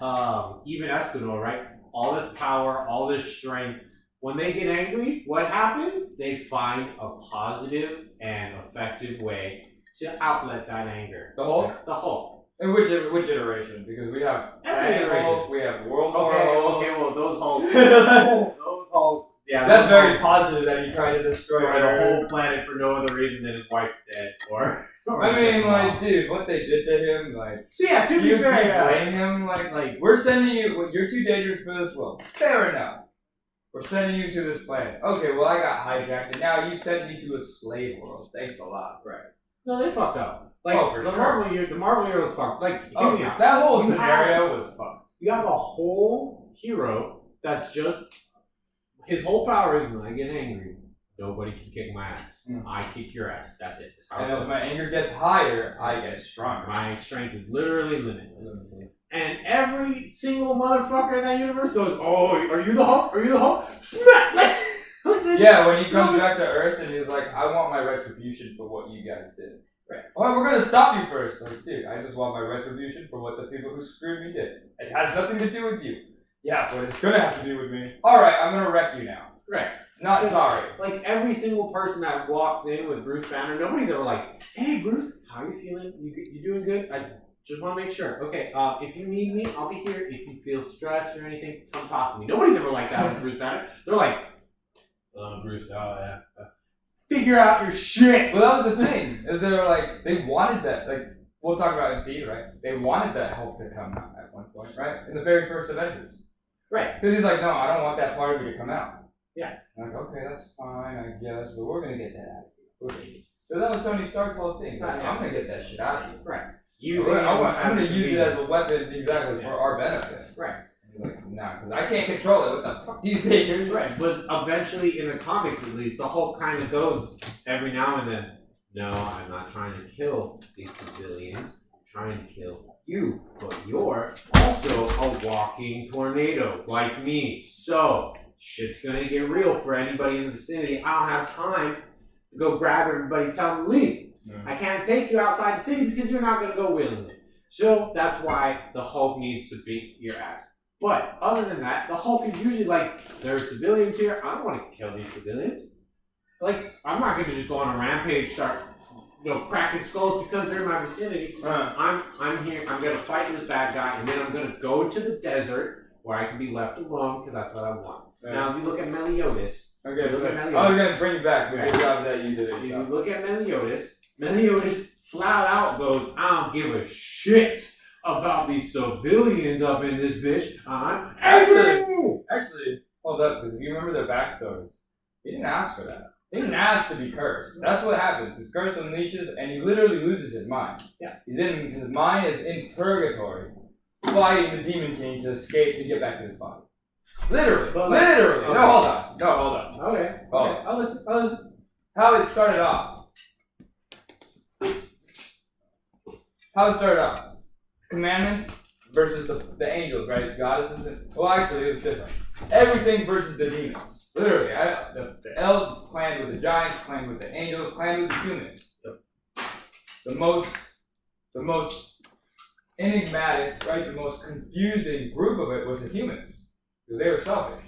even Escanor, right, all this power, all this strength, when they get angry, what happens? They find a positive and effective way to outlet that anger. The Hulk? The Hulk. In which iteration? Because we have Every iteration. Hulk, we have World War Hulk. Okay, well those Hulks. Those Hulks. Yeah, that's very positive that he tried to destroy the whole planet for no other reason than his wife's dead. I mean, like, dude, what they did to him, like. So yeah, to be fair, blame him, like, we're sending you. You're too dangerous for this world. Fair enough. We're sending you to this planet. Okay, well, I got hijacked, and now you sent me to a slave world. Thanks a lot. Right. No, they fucked up. Like, for the sure. Marvel heroes fucked. Like, that whole scenario was fucked. You have a whole hero that's just his whole power is when I get angry, nobody can kick my ass. I kick your ass. That's it. That's and if my anger gets higher, I get stronger. My strength is literally limitless. And every single motherfucker in that universe goes, "Oh, are you the Hulk? Are you the Hulk?" Yeah, when he comes back to Earth and he's like, "I want my retribution for what you guys did." Right. Oh, we're gonna stop you first. Like, dude, I just want my retribution for what the people who screwed me did. It has nothing to do with you. Yeah, but it's gonna have to do with me. All right, I'm gonna wreck you now. Right. Not sorry. Like every single person that walks in with Bruce Banner, nobody's ever like, "Hey, Bruce, how are you feeling? You doing good?" Just want to make sure. Okay, if you need me, I'll be here. If you feel stressed or anything, come talk to me. Nobody's ever like that with Bruce Banner. They're like, Bruce, yeah. Figure out your shit. Well, that was the thing. Is they were like, they wanted that. Like, we'll talk about MCU, right? They wanted that Hulk to come out at one point, right? In the very first Avengers. Right. Because he's like, no, I don't want that part of you to come out. Yeah. I'm like, okay, that's fine, I guess, but we're going to get that out of you. So that was Tony Stark's whole thing. Like, I'm going to get that shit out of you. Right. I'm going to use it as a weapon exactly for our benefit. Right. Like, nah, because I can't control it. What the fuck do you think? Right, but eventually, in the comics at least, the Hulk kind of goes every now and then, no, I'm not trying to kill these civilians. I'm trying to kill you. But you're also a walking tornado, like me. So, shit's gonna get real for anybody in the vicinity. I don't have time to go grab everybody, tell them to leave. I can't take you outside the city because you're not gonna go willingly. So, that's why the Hulk needs to beat your ass. But other than that, the Hulk is usually like, there are civilians here. I don't want to kill these civilians. Like, I'm not going to just go on a rampage, start, cracking skulls because they're in my vicinity. I'm here. I'm going to fight this bad guy, and then I'm going to go to the desert where I can be left alone because that's what I want. Now, if you look at Meliodas, I was going to bring you back, but good job that you did it. If you look at Meliodas flat out goes, I don't give a shit about these civilians up in this bitch. I'm Actually, hold up, because if you remember their backstories, he didn't ask for that. He didn't ask to be cursed. That's what happens. His curse unleashes, and he literally loses his mind. Yeah. His mind is in purgatory, fighting the Demon King to escape to get back to his body. Literally. Literally. Okay. No, hold on. Okay. I'll listen. How it started off. Commandments versus the angels, right? Goddesses. Well, actually, it was different. Everything versus the demons. Literally, the elves clan with the giants, clan with the angels, clan with the humans. The most enigmatic, right? The most confusing group of it was the humans, because they were selfish.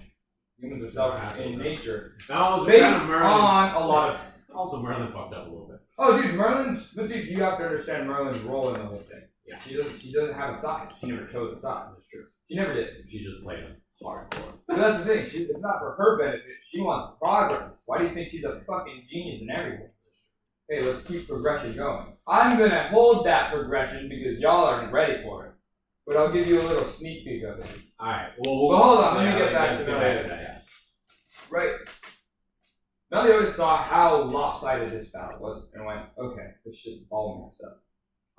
Humans are selfish in nature, based on a lot of. Also, Merlin fucked up a little bit. Oh, dude, you have to understand Merlin's role in the whole thing. Yeah. She doesn't have a side. She never chose a side. That's true. She never did. She just played him hardcore. So that's the thing. It's not for her benefit. She wants progress. Why do you think she's a fucking genius in everything? Hey, let's keep progression going. I'm gonna hold that progression because y'all aren't ready for it. But I'll give you a little sneak peek of it. Alright. But hold on, let me get back to Meliodas. Right. Meliodas saw how lopsided this battle was and went, okay, this shit's all messed up.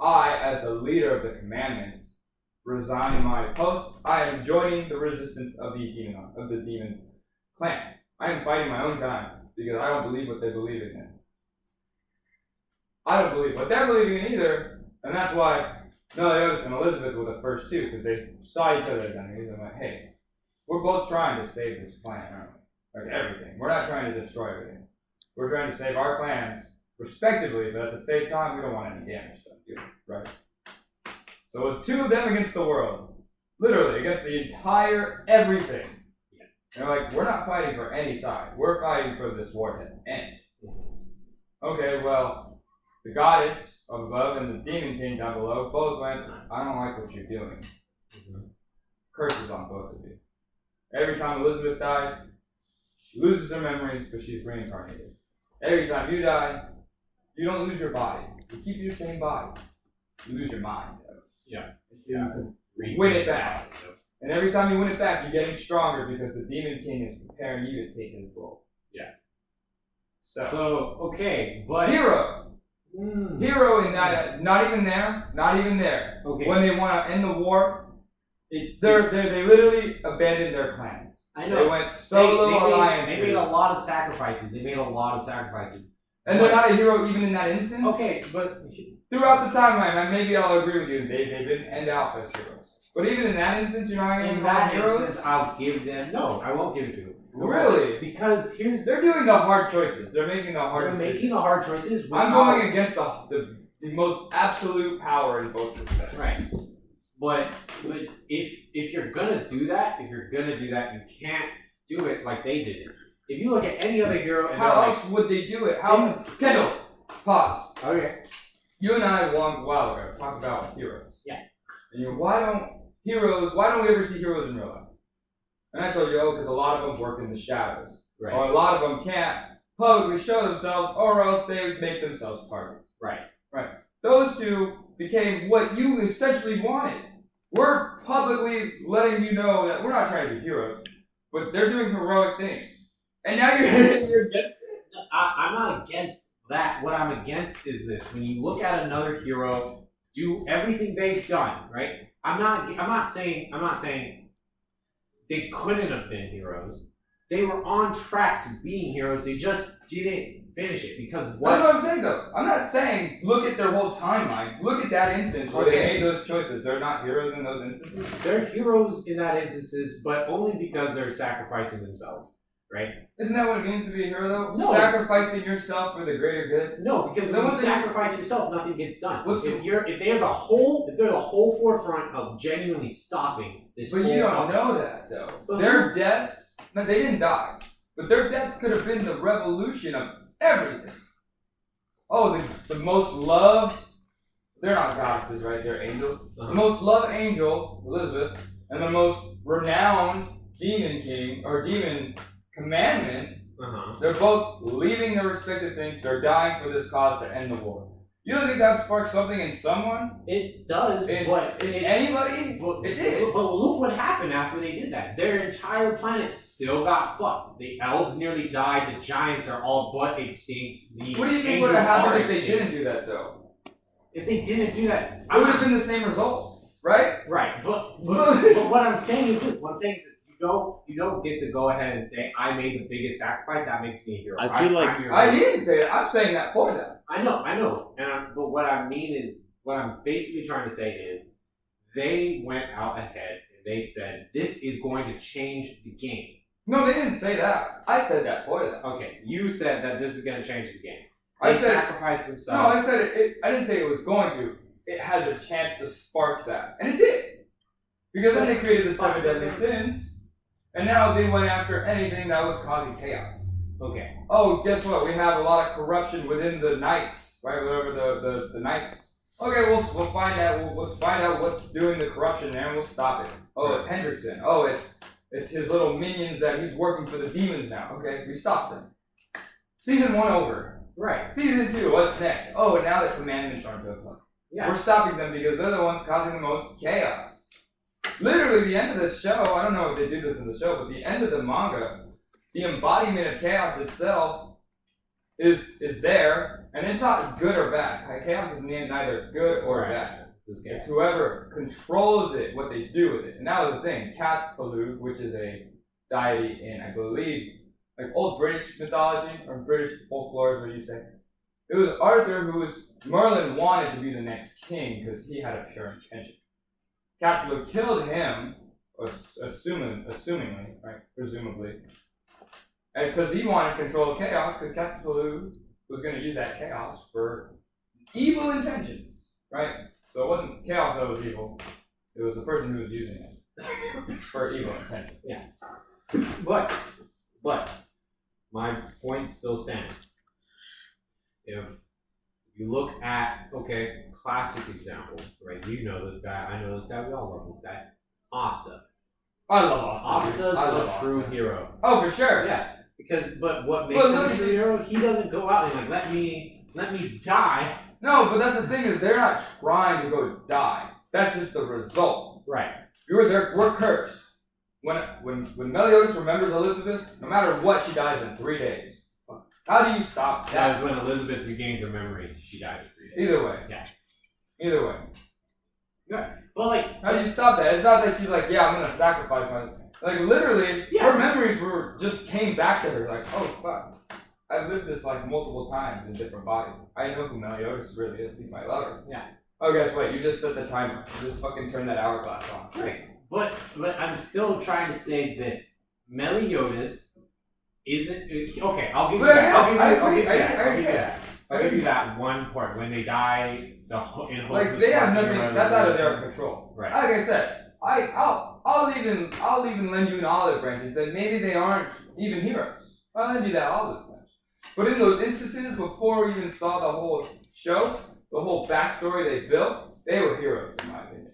I, as the leader of the commandments, resign my post. I am joining the resistance of the demon clan. I am fighting my own kind because I don't believe what they believe in. I don't believe what they're believing in either, and that's why Meliodas and Elizabeth were the first two, because they saw each other as enemies and went, hey, we're both trying to save this clan, aren't we? Like everything. We're not trying to destroy everything. We're trying to save our clans respectively, but at the same time, we don't want any damage done to it, right? So it was two of them against the world. Literally, against the entire everything. Yeah. And they're like, we're not fighting for any side. We're fighting for this war to end. Okay, well, the goddess up above and the demon king down below both went, I don't like what you're doing. Curses on both of you. Every time Elizabeth dies, she loses her memories, but she's reincarnated. Every time you die, you don't lose your body. You keep your same body. You lose your mind. Yeah. Win it back. And every time you win it back, you're getting stronger because the Demon King is preparing you to take his role. Yeah. So okay, but Hero in that, not even there. Okay. When they want to end the war, they literally abandoned their clans. I know. They went solo alliances. They made a lot of sacrifices. And they're not a hero even in that instance? Okay, but throughout the timeline, maybe I'll agree with you, they didn't end Alpha as heroes. But even in that instance, you're not even calling heroes? I'll give them, no, I won't give it to them. Really? Because they're doing the hard choices. They're making the hard choices. I'm going against the most absolute power in both respects. Right. But if you're gonna do that, you can't do it like they did it. If you look at any other hero, and how else would they do it? Kendall, pause. Okay. you and I a while ago talked about heroes. Yeah. And you know, why don't we ever see heroes in real life? And I told you, because a lot of them work in the shadows. Right. Or a lot of them can't publicly show themselves, or else they would make themselves targets. Right. Right. Those two became what you essentially wanted. We're publicly letting you know that we're not trying to be heroes, but they're doing heroic things. And now you're against it. I'm not against that. What I'm against is this: when you look at another hero do everything they've done, right? I'm not saying they couldn't have been heroes. They were on track to being heroes. They just didn't finish it because what? That's what I'm saying, though. I'm not saying look at their whole timeline. Look at that instance where they made those choices. They're not heroes in those instances. They're heroes in that instances, but only because they're sacrificing themselves, right? Isn't that what it means to be a hero, though? No. Sacrificing yourself for the greater good. No, because when you sacrifice yourself, nothing gets done. If they're the whole forefront of genuinely stopping this. But you don't know that, though. But their deaths, no, they didn't die, but their deaths could have been the revolution of everything. Oh, the most loved, they're not goddesses, right? They're angels. The most loved angel, Elizabeth, and the most renowned demon king, or demon commandment, they're both leaving their respective things. They're dying for this cause to end the war. You don't think that sparked something in someone? It does, but anybody? It did. But look what happened after they did that. Their entire planet still got fucked. The elves nearly died. The giants are all but extinct. What do you think would have happened if they didn't do that, though? If they didn't do that, it would have been the same result, right? Right. But what I'm saying is this. What I'm saying is this. You don't get to go ahead and say, I made the biggest sacrifice, that makes me a hero. I feel like I didn't say that. I'm saying that for them. I know. But what I mean is, what I'm basically trying to say is, they went out ahead and they said, this is going to change the game. No, they didn't say that. I said that for them. Okay, you said that this is going to change the game. I They said sacrificed themselves. No, I said it. I didn't say it was going to. It has a chance to spark that, and it did. Because then they created the 7 deadly sins. And now they went after anything that was causing chaos. Okay. Oh, guess what? We have a lot of corruption within the knights, right? Whatever the knights. Okay, we'll find out. Let's find out what's doing the corruption there, and we'll stop it. Oh, it's Hendrickson. Oh, it's his little minions that he's working for the demons now. Okay, we stopped them. Season 1 over. Right. Season 2. What's next? Oh, and now the commandments aren't good. Yeah. We're stopping them because they're the ones causing the most chaos. Literally, the end of the show, I don't know if they do this in the show, but the end of the manga, the embodiment of chaos itself is there, and it's not good or bad. Chaos is neither good or bad. It's whoever controls it, what they do with it. And now the thing, Cthulhu, which is a deity in, I believe, like old British mythology, or British folklore is what you say. It was Arthur Merlin wanted to be the next king because he had a pure intention. Cthulhu killed him, assumingly, right? Presumably. And because he wanted control of chaos, because Cthulhu was going to use that chaos for evil intentions, right? So it wasn't chaos that was evil, it was the person who was using it for evil intentions. Yeah. But my point still stands. If you look at, classic example, right? You know this guy, I know this guy, we all love this guy. Asta. I love Asta. Asta's a true hero. Oh, for sure. Yes. But what makes him a true hero, he doesn't go out and let me die. No, but that's the thing is they're not trying to go die. That's just the result. Right. We're cursed. When Meliodas remembers Elizabeth, no matter what, she dies in 3 days. How do you stop that? That is when Elizabeth regains her memories. She dies in 3 days. Either way. Yeah. Either way. Good. But how do you stop that? It's not that she's like, yeah, I'm gonna sacrifice my. Like literally, her memories just came back to her. Like, oh fuck, I've lived this like multiple times in different bodies. I know who Meliodas really is. He's my lover. Yeah. Oh, guess what? You just set the timer. You just fucking turn that hourglass on. Right. But I'm still trying to say this. Meliodas isn't okay. I'll give you that. I'll give you that one part when they die. Like they have nothing. That's out of their control. Right. Like I said, I'll even lend you an olive branch and say maybe they aren't even heroes. I'll lend you that olive branch. But in those instances before we even saw the whole show, the whole backstory they built, they were heroes in my opinion.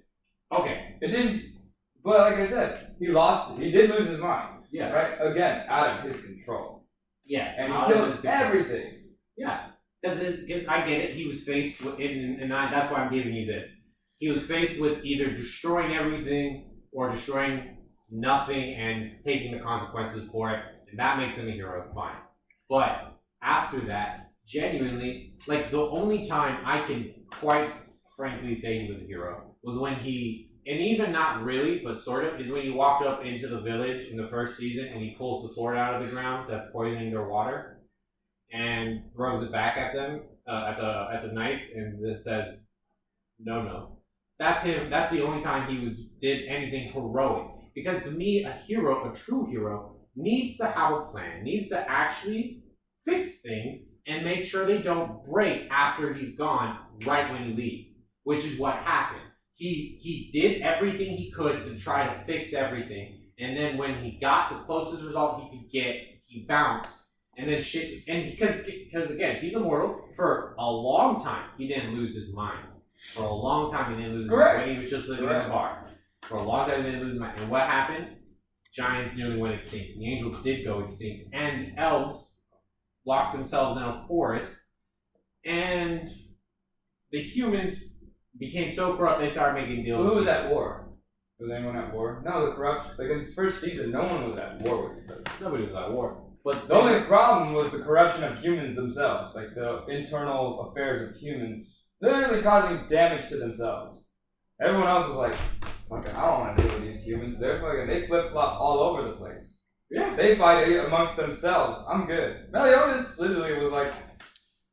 Okay. It didn't, but like I said, he lost it. He did lose his mind. Yeah. Right? Again, out of his control. Yes. And he killed everything. Yeah. Because I get it. He was faced with, that's why I'm giving you this. He was faced with either destroying everything or destroying nothing and taking the consequences for it. And that makes him a hero. Fine. But after that, genuinely, like the only time I can quite frankly say he was a hero was when he, and even not really, but sort of, is when he walked up into the village in the first season and he pulls the sword out of the ground that's poisoning their water and throws it back at them, at the knights, and it says, no. That's him. That's the only time he did anything heroic. Because to me, a hero, a true hero, needs to have a plan, needs to actually fix things and make sure they don't break after he's gone right when he leaves, which is what happened. He did everything he could to try to fix everything, and then when he got the closest result he could get, he bounced, and then shit. And because again, he's immortal. For a long time, he didn't lose his mind. For a long time, he didn't lose his mind when he was just living in the bar. For a long time, he didn't lose his mind. And what happened? Giants nearly went extinct. The angels did go extinct, and the elves locked themselves in a forest, and the humans became so corrupt they started making deals. Well, who was at war? Was anyone at war? No, the corruption. Like in this first season, no one was at war with each other. Nobody was at war. But The only problem was the corruption of humans themselves, like the internal affairs of humans, literally causing damage to themselves. Everyone else was like, "Fucking, I don't want to deal with these humans. They flip flop all over the place. yeah, They fight amongst themselves. I'm good." Meliodas literally was like,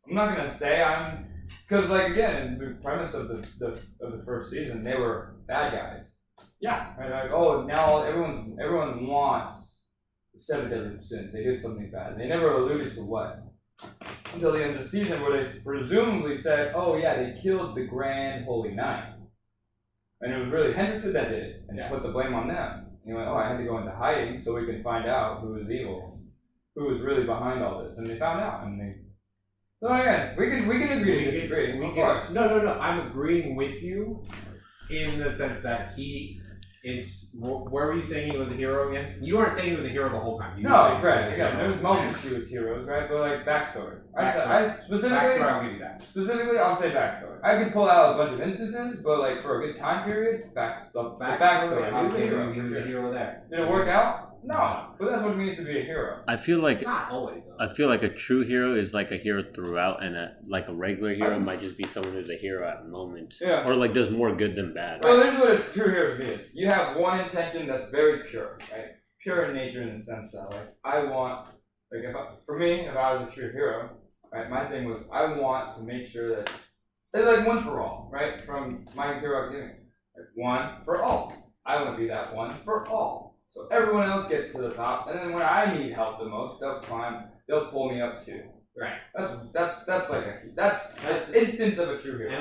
"I'm not gonna say I'm," because like again, the premise of the first season, they were bad guys. yeah. Right? Like, oh, now everyone wants the 7 deadly sins. They did something bad. They never alluded to what. Until the end of the season where they presumably said, oh yeah, they killed the Grand Holy Knight. And it was really Hendrickson that did it. And they put the blame on them. And he went, oh, I had to go into hiding so we can find out who was evil. Who was really behind all this. And they found out. And they... So again, we can agree to disagree. Of course. No. I'm agreeing with you in the sense that he is. Where were you saying he was a hero again? You weren't saying he was a hero the whole time. You No, right. Again, there was moments he was heroes, right? But like backstory. Backstory, I'll give you that. Specifically, I'll say backstory. I could pull out a bunch of instances, but like for a good time period, the backstory. He was a hero there. Did it work out? No, but that's what it means to be a hero. I feel like Not always, though. I feel like a true hero is like a hero throughout, and like a regular hero might just be someone who's a hero at moments, or like does more good than bad. Well, here's what a true hero is. You have one intention that's very pure, right? Pure in nature in the sense that, like, I want, like, if I was a true hero, right? My thing was I want to make sure that it's like one for all, right? From my hero academy, like one for all. I want to be that one for all. So everyone else gets to the top, and then when I need help the most, they'll pull me up too. Right. That's instance of a true hero.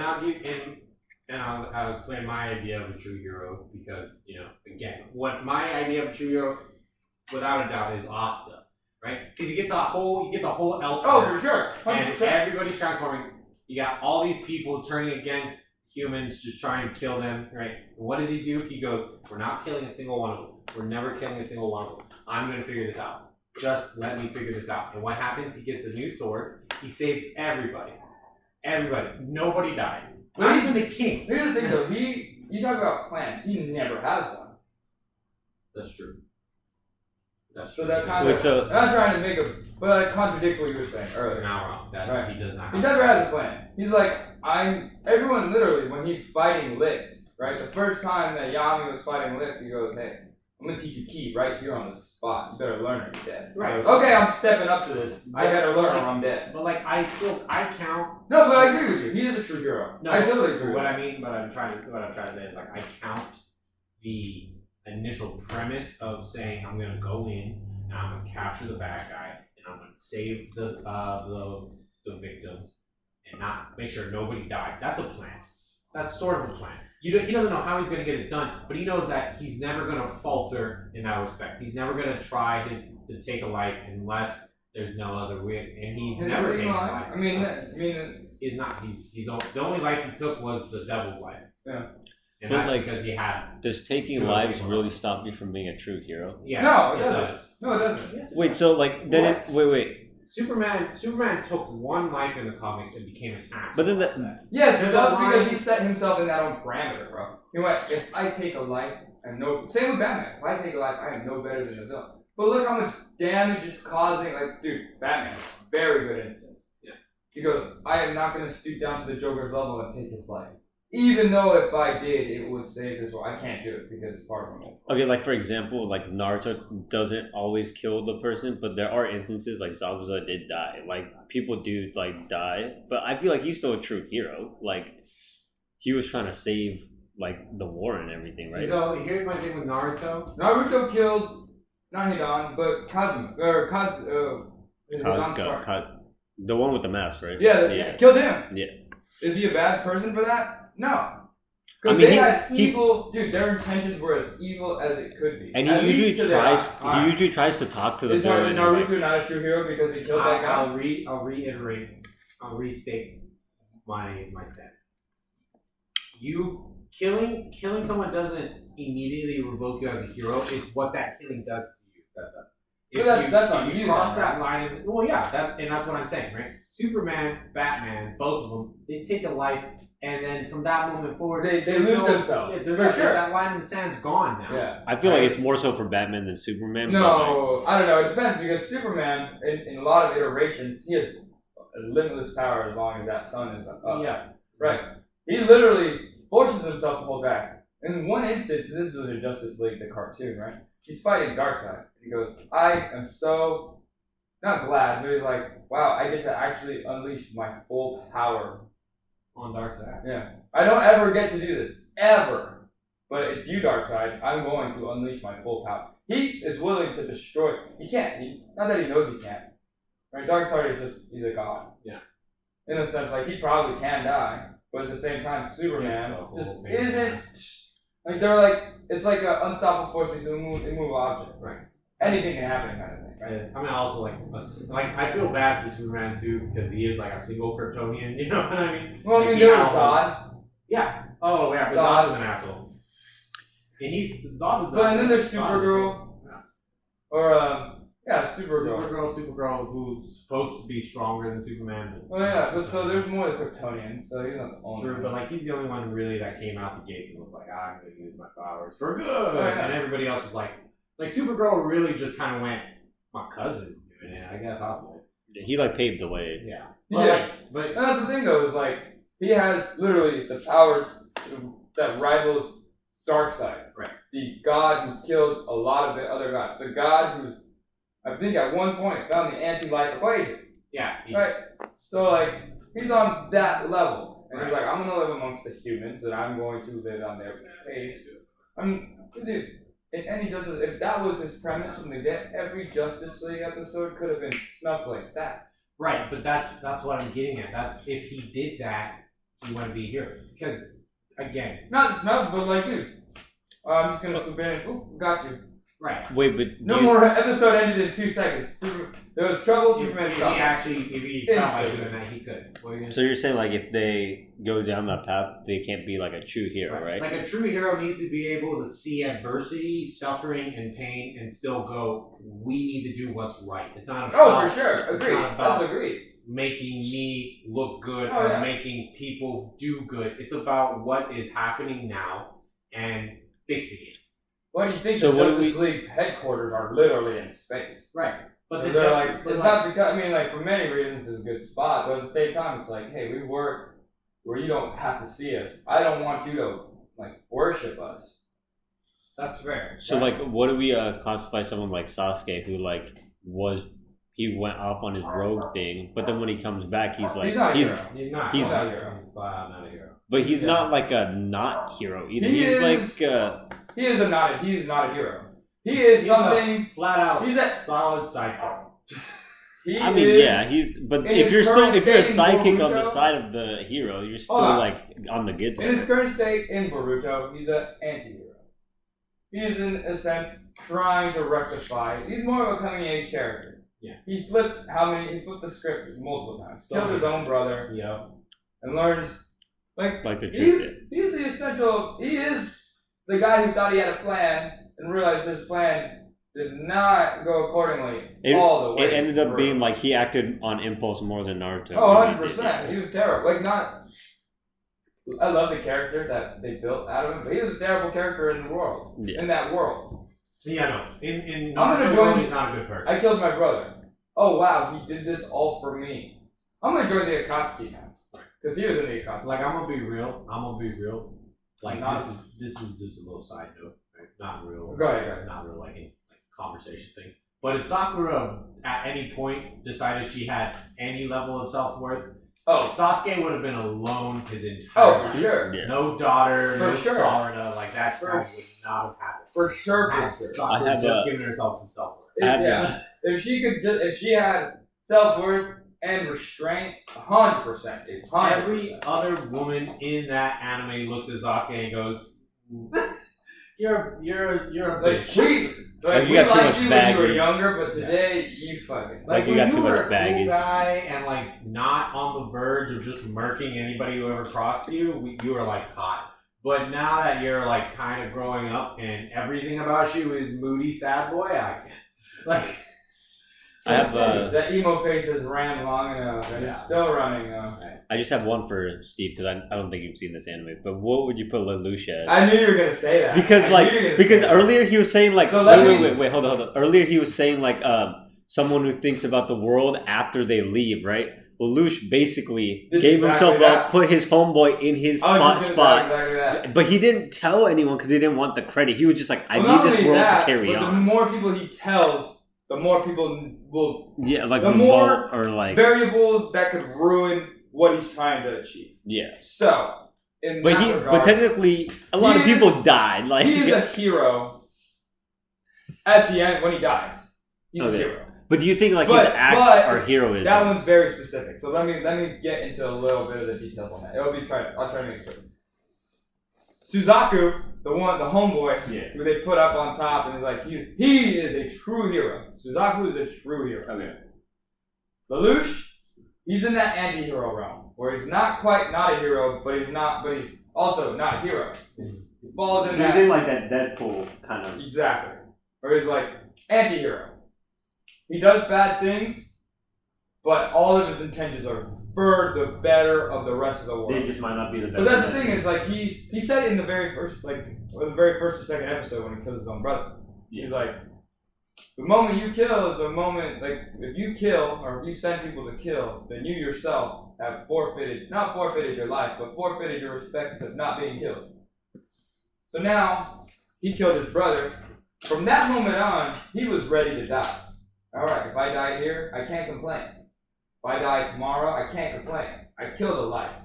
And I'll explain my idea of a true hero because, you know, again, what my idea of a true hero, without a doubt, is Asta, right? Because you get the whole elf. Oh, for sure. 100%. And everybody's transforming. You got all these people turning against humans, just trying to kill them, right? And what does he do? He goes, we're not killing a single one of them. We're never killing a single one of them. I'm going to figure this out. Just let me figure this out. And what happens? He gets a new sword. He saves everybody. Everybody. Nobody dies. Not even the king. Here's the thing though, you talk about plans, he never has one. That's true. So that kind of, I'm not trying to make but it contradicts what you were saying earlier. You're not wrong. Right. He does not have He never has a plan. He's like, everyone literally, when he's fighting Licht, right? The first time that Yami was fighting Licht, he goes, hey, I'm going to teach you Ki right here on the spot. You better learn or you're dead. Right. Okay, I'm stepping up to this. I gotta learn or I'm dead. But like, I count. No, but I agree with you. He is a true hero. No, I totally agree. What I'm trying to say is like, I count the initial premise of saying I'm going to go in and I'm going to capture the bad guy and I'm going to save the victims and not make sure nobody dies. That's a plan. That's sort of a plan. He doesn't know how he's going to get it done, but he knows that he's never going to falter in that respect. He's never going to try to take a life unless there's no other way, and he's never taken a life. I mean, is not. He's the only life he took was the devil's life. Yeah. And but that's like, because he had. Does taking lives really stop you from being a true hero? Yeah. No, it doesn't. No, it doesn't. Yes, it Wait, does. so like then wait. Superman took one life in the comics and became an ass. But then Yes, but that's because he set himself in that own parameter, bro. You know what? If I take a life, and no, same with Batman. If I take a life, I am no better than the villain. But look how much damage it's causing. Like, dude, Batman, very good instance. Yeah. He goes, I am not going to stoop down to the Joker's level and take his life. Even though if I did, it would save this world. I can't do it because it's part of my own. okay, like for example, like Naruto doesn't always kill the person, but there are instances like Zabuza did die. Like people do like die, but I feel like he's still a true hero. Like he was trying to save like the war and everything, right? So here's my thing with Naruto. Naruto killed not Hidan, but Kazuma or the one with the mask, right? Yeah, killed him. Yeah. Is he a bad person for that? No. I Because mean, they had evil, dude. Their intentions were as evil as it could be. And he usually tries to talk to the villain. Is Naruto not a true hero because he killed that guy? I'll reiterate. I'll restate my stance. You killing someone doesn't immediately revoke you as a hero. It's what that killing does to you that does. That's on you. Cross that line, well, yeah, and that's what I'm saying, right? Superman, Batman, both of them, they take a life, and then from that moment forward, they lose themselves. Yeah, for sure. That line in the sand's gone now. Yeah. I feel like it's more so for Batman than Superman. No, I don't know. It depends because Superman, in a lot of iterations, he has a limitless power as long as that sun is up. Yeah. Right. He literally forces himself to hold back. In one instance, this was in Justice League, the cartoon, right? He's fighting Darkseid. He goes, I am so, not glad, but he's like, wow, I get to actually unleash my full power on Darkseid. Yeah. I don't ever get to do this. Ever. But it's you, Darkseid. I'm going to unleash my full power. He is willing to destroy. He can't. Not that he knows he can't. Right? Darkseid is just, he's a god. Yeah. In a sense, like, he probably can die. But at the same time, Superman just isn't. Like, they're like, it's like an unstoppable force. It's an immovable object. Right. Anything can happen, kind of thing. Right? I mean, also like I feel bad for Superman too because he is like a single Kryptonian. You know what I mean? Well, like, there was Zod. Yeah. Oh yeah, but Zod is an asshole. And Zod. But and then there's Supergirl. Yeah. Or Supergirl. Supergirl, who's supposed to be stronger than Superman. Well, yeah, but so there's more Kryptonians, so he's not the only one. True, but like he's the only one really that came out the gates and was like, I'm gonna use my powers for good, and everybody else was like Supergirl really just kind of went, my cousin's doing it, I guess I'll do it. He like paved the way. Yeah, but and that's the thing though, is like he has literally the power that rivals Darkseid. Right. The god who killed a lot of the other gods. The god who's, I think at one point found the anti-life equation. Yeah. Right? So like he's on that level. And he's like, I'm gonna live amongst the humans and I'm going to live on their pace. I mean, dude, in any Justice, if that was his premise from the get, every Justice League episode could have been snuffed like that. Right, but that's what I'm getting at. That's if he did that, he wouldn't be here. Because again, not snuffed, but like, dude, I'm just gonna swoop in and got you. Right. Wait, but no more episode ended in 2 seconds. There was trouble. Superman stopped. If he felt like doing that, he could. So you're saying like if they go down that path, they can't be like a true hero, right? Like a true hero needs to be able to see adversity, suffering, and pain, and still go, we need to do what's right. It's not about. Oh, for sure. Agreed. That's agreed. Making me look good or making people do good. It's about what is happening now and fixing it. Well, you think the Justice League's headquarters are literally in space. Right. But they're like, it's not because, I mean, like, for many reasons it's a good spot, but at the same time, it's like, hey, we work where you don't have to see us. I don't want you to, like, worship us. That's fair. So, like, what do we classify someone like Sasuke who, like, he went off on his rogue thing, but then when he comes back, he's like, he's not a hero. He's not a hero. Not a hero. But he's not like a not hero either. He's not a hero. He is something flat out. He's a solid sidekick. But if you're a sidekick on the side of the hero, you're still like on the good side. In his current state in Boruto, he's an anti-hero. He is in a sense trying to rectify. He's more of a coming age character. Yeah. He flipped the script multiple times. Killed his own brother. Yeah. and learns like the truth. He's the essential. He is the guy who thought he had a plan and realized his plan did not go accordingly all the way. It ended up being like he acted on impulse more than Naruto. Oh, 100%. He was terrible. Like not. I love the character that they built out of him, but he was a terrible character in the world. Yeah. In that world. Yeah, no. In Naruto world, he's not a good person. I killed my brother. Oh wow, he did this all for me. I'm gonna join the Akatsuki now. Because he was in the Akatsuki. Like, I'm gonna be real. Like, this is just a little side note. Right? Not real. Go ahead. Not real, like conversation thing. But if Sakura at any point decided she had any level of self-worth, Sasuke would have been alone his entire life. For sure. Yeah. No daughter, no Sarada, like that would not have happened. For sure. Sakura just giving herself some self-worth. If she had self-worth and restraint, 100%. Every other woman in that anime looks at Sasuke and goes, You're a bitch. Like you got too much baggage when you were younger, but today you fucking you got too much baggage. Cool guy and like not on the verge of just murking anybody who ever crossed you, you were like hot. But now that you're like kind of growing up and everything about you is moody, sad boy, I can't. Like. I have that emo face has ran long enough, and it's still running though. I just have one for Steve because I don't think you've seen this anime. But what would you put Lelouch as? I knew you were gonna say that because earlier he was saying like so wait hold on. Earlier he was saying like someone who thinks about the world after they leave, right? Lelouch basically gave himself up, put his homeboy in his spot, exactly but he didn't tell anyone because he didn't want the credit. He was just like, I need this world to carry on. The more people he tells, the more people will the more or like variables that could ruin what he's trying to achieve. Yeah. So, but technically, a lot of people died. Like he is a hero at the end when he dies. He's a hero. But do you think like his acts are heroism? That one's very specific. So let me get into a little bit of the details on that. I'll try to make it quick. Suzaku, the homeboy who they put up on top, and is like he is a true hero. Suzaku is a true hero. Okay. Lelouch, he's in that anti-hero realm where he's not a hero, but he's also not a hero. He falls in that. He's in like that Deadpool kind of. Exactly. Or he's like anti-hero. He does bad things, but all of his intentions are for the better of the rest of the world. They just might not be the best. But that's the thing is like he said it in the very first or second episode when he kills his own brother. He's like, the moment you kill is the moment, like if you kill or if you send people to kill, then you yourself have not forfeited your life, but forfeited your respect of not being killed. So now he killed his brother. From that moment on, he was ready to die. All right, if I die here, I can't complain. If I die tomorrow, I can't complain. I killed a life.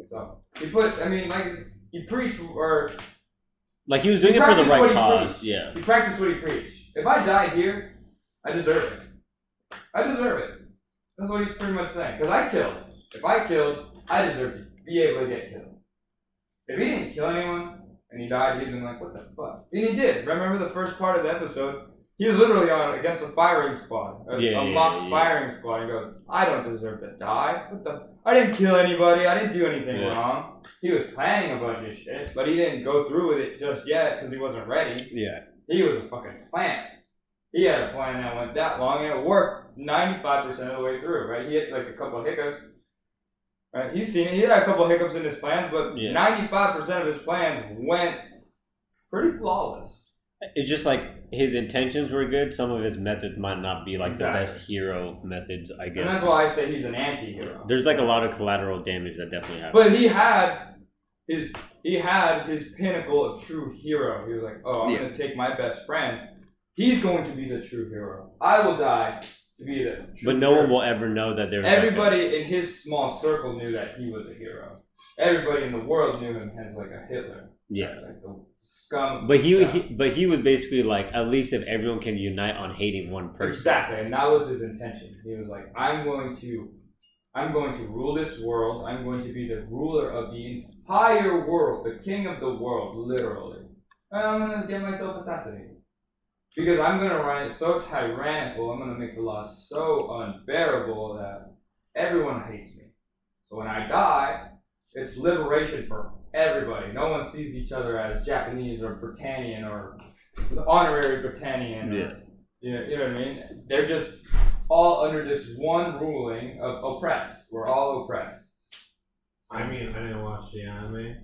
So he preached or like he was doing it for the right cause. Yeah. He practiced what he preached. If I die here, I deserve it. That's what he's pretty much saying. Because I killed. If I killed, I deserve to be able to get killed. If he didn't kill anyone and he died, he'd been like, what the fuck? And he did. Remember the first part of the episode? He was literally against a firing squad, a mock firing squad. He goes, I don't deserve to die. I didn't kill anybody. I didn't do anything wrong. He was planning a bunch of shit, but he didn't go through with it just yet because he wasn't ready. Yeah. He was a fucking plan. He had a plan that went that long and it worked 95% of the way through, right? He had like a couple of hiccups. Right? You've seen it. He had a couple of hiccups in his plans, but 95% of his plans went pretty flawless. It's just like his intentions were good. Some of his methods might not be like the best hero methods, I guess. And that's why I say he's an anti-hero. There's like a lot of collateral damage that definitely happened. But he had his pinnacle of true hero. He was like, I'm going to take my best friend. He's going to be the true hero. I will die to be the true But no one will ever know that there was everybody in his small circle knew that he was a hero. Everybody in the world knew him as like a Hitler. Yeah. Like the scum. But he was basically like, at least if everyone can unite on hating one person. Exactly, and that was his intention. He was like, I'm going to rule this world. I'm going to be the ruler of the entire world, the king of the world, literally. And I'm going to get myself assassinated. Because I'm going to run it so tyrannical, I'm going to make the law so unbearable that everyone hates me. So when I die, it's liberation for everybody. No one sees each other as Japanese or Britannian or honorary Britannian. Or, you know what I mean? They're just all under this one ruling of oppressed. We're all oppressed. I mean, I didn't watch the anime,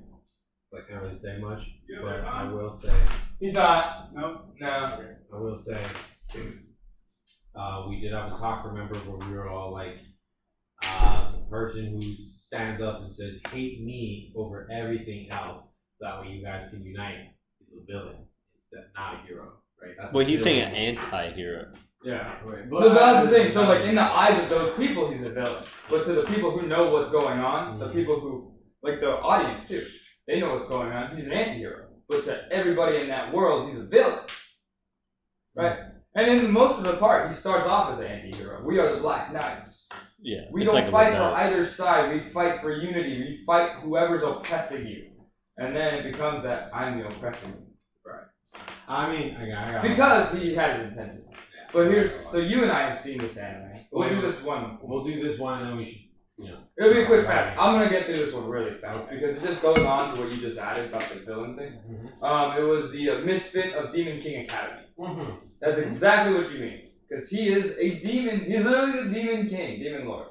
so I can't really say much. Yeah, but they're I fine. will say, He's not. No. No. I will say, we did have a talk. Remember where we were all like, the person who stands up and says hate me over everything else, so that way you guys can unite, is a villain instead, not a hero, right? That's Well, he's saying an anti-hero. Yeah. Right. So that's the thing. So like in the eyes of those people, he's a villain. But to the people who know what's going on, the people who like the audience too, they know what's going on. He's an anti-hero. But to everybody in that world, he's a villain. Right? And in most of the part, he starts off as an anti-hero. We are the Black Knights. Yeah. We it's don't like fight for either side. We fight for unity. We fight whoever's oppressing you. And then it becomes that I'm the oppressing you. I mean, I got Because he had his intention. But so you and I have seen this anime. We'll do this one. We'll do this one, and then we should, It'll be a quick fact. I'm gonna get through this one really fast because it just goes on to what you just added about the villain thing. It was the misfit of Demon King Academy. That's exactly what you mean. Because he is a demon. He's literally the Demon King, Demon Lord.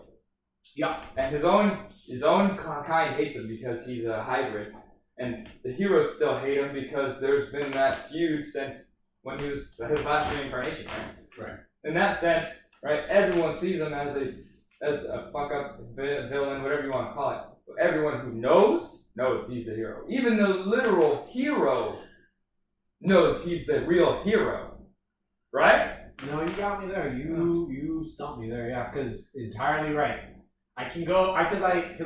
Yeah. And his own kind hates him because he's a hybrid, and the heroes still hate him because there's been that feud since when he was his last reincarnation, right? Right. In that sense, right, everyone sees him as a fuck up villain, whatever you want to call it. But everyone who knows he's the hero. Even the literal hero knows he's the real hero, right? No, you got me there. You stumped me there. Yeah, because entirely right. I can go. Because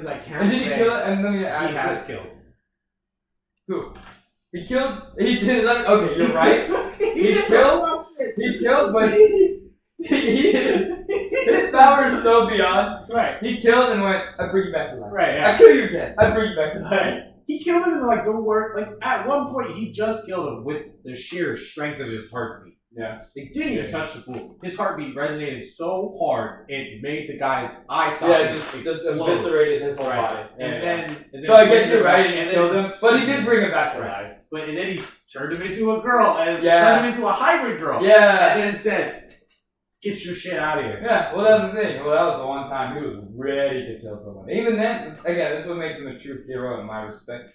I can't. And did he kill it? And then he has killed. Who? He killed. He did. Okay, you're right. He killed, but his power is so beyond. Right. He killed and went, I bring you back to life. Right. Yeah. I kill you again. I bring you back to life. Right. He killed him and don't work. Like at one point, he just killed him with the sheer strength of his heartbeat. Yeah. They didn't even touch the fool. His heartbeat resonated so hard it made the guy's eye socket just eviscerated his whole body. And then so I guess you're right. He killed him, then but he did bring him back to life. And then he turned him into a girl and turned him into a hybrid girl. Yeah. And then said, "Get your shit out of here." Yeah. Well, that's the thing. Well, that was the one time he was ready to kill someone. Even then, again, this is what makes him a true hero in my respect.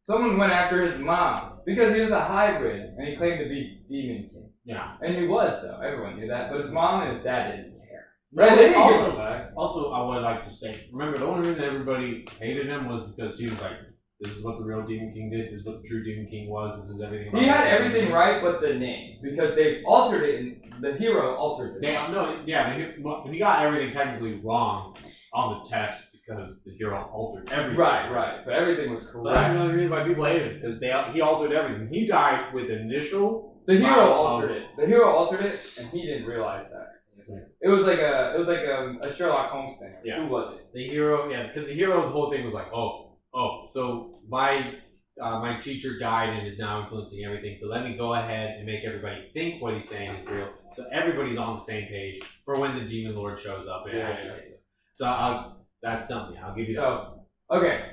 Someone went after his mom because he was a hybrid and he claimed to be Demon King. Yeah. And he was, though. Everyone knew that. But his mom and his dad didn't care. Right? They didn't give him back. Also, I would like to state, remember, the only reason everybody hated him was because he was like, this is what the real Demon King did, this is what the true Demon King was, this is everything right. He had everything right but the name. Because they altered it, and the hero altered it. He got everything technically wrong on the test because the hero altered everything. Right. But everything was correct. But that's another reason why people hated him, because he altered everything. He died with initial... The hero altered it. The hero altered it, and he didn't realize that. It was like a Sherlock Holmes thing. Yeah. Who was it? The hero, because the hero's whole thing was like, so my teacher died and is now influencing everything. So let me go ahead and make everybody think what he's saying is real. So everybody's on the same page for when the Demon Lord shows up. So that's something. I'll give you that. Okay.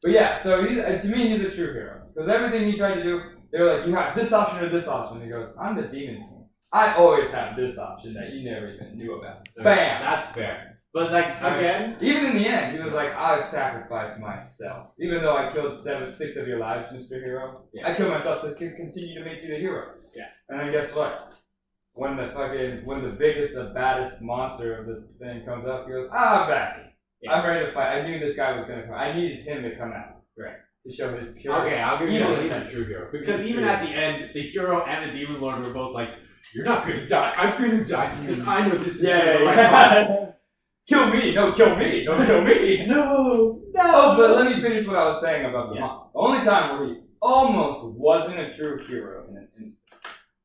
But yeah, so to me, he's a true hero. Because everything he tried to do, they were like, you have this option or this option. He goes, I'm the Demon King. I always have this option that you never even knew about. Okay, Bam! That's fair. But again, even in the end, he was like, I sacrificed myself. Even though I killed 6 of your lives, Mr. Hero, I killed myself to continue to make you the hero. Yeah. And then guess what? When the biggest, the baddest monster of the thing comes up, he goes, I'm back. Yeah. I'm ready to fight. I knew this guy was going to come. I needed him to come out. Right. To show his pure. Okay, I'll give you that. He's a true hero. Because even at the end, the hero and the Demon Lord were both like, you're not going to die. I'm going to die because I know this is the right path. Kill me. No, kill me. Don't kill me. No. Oh, but let me finish what I was saying about the mom. The only time where he almost wasn't a true hero in an instant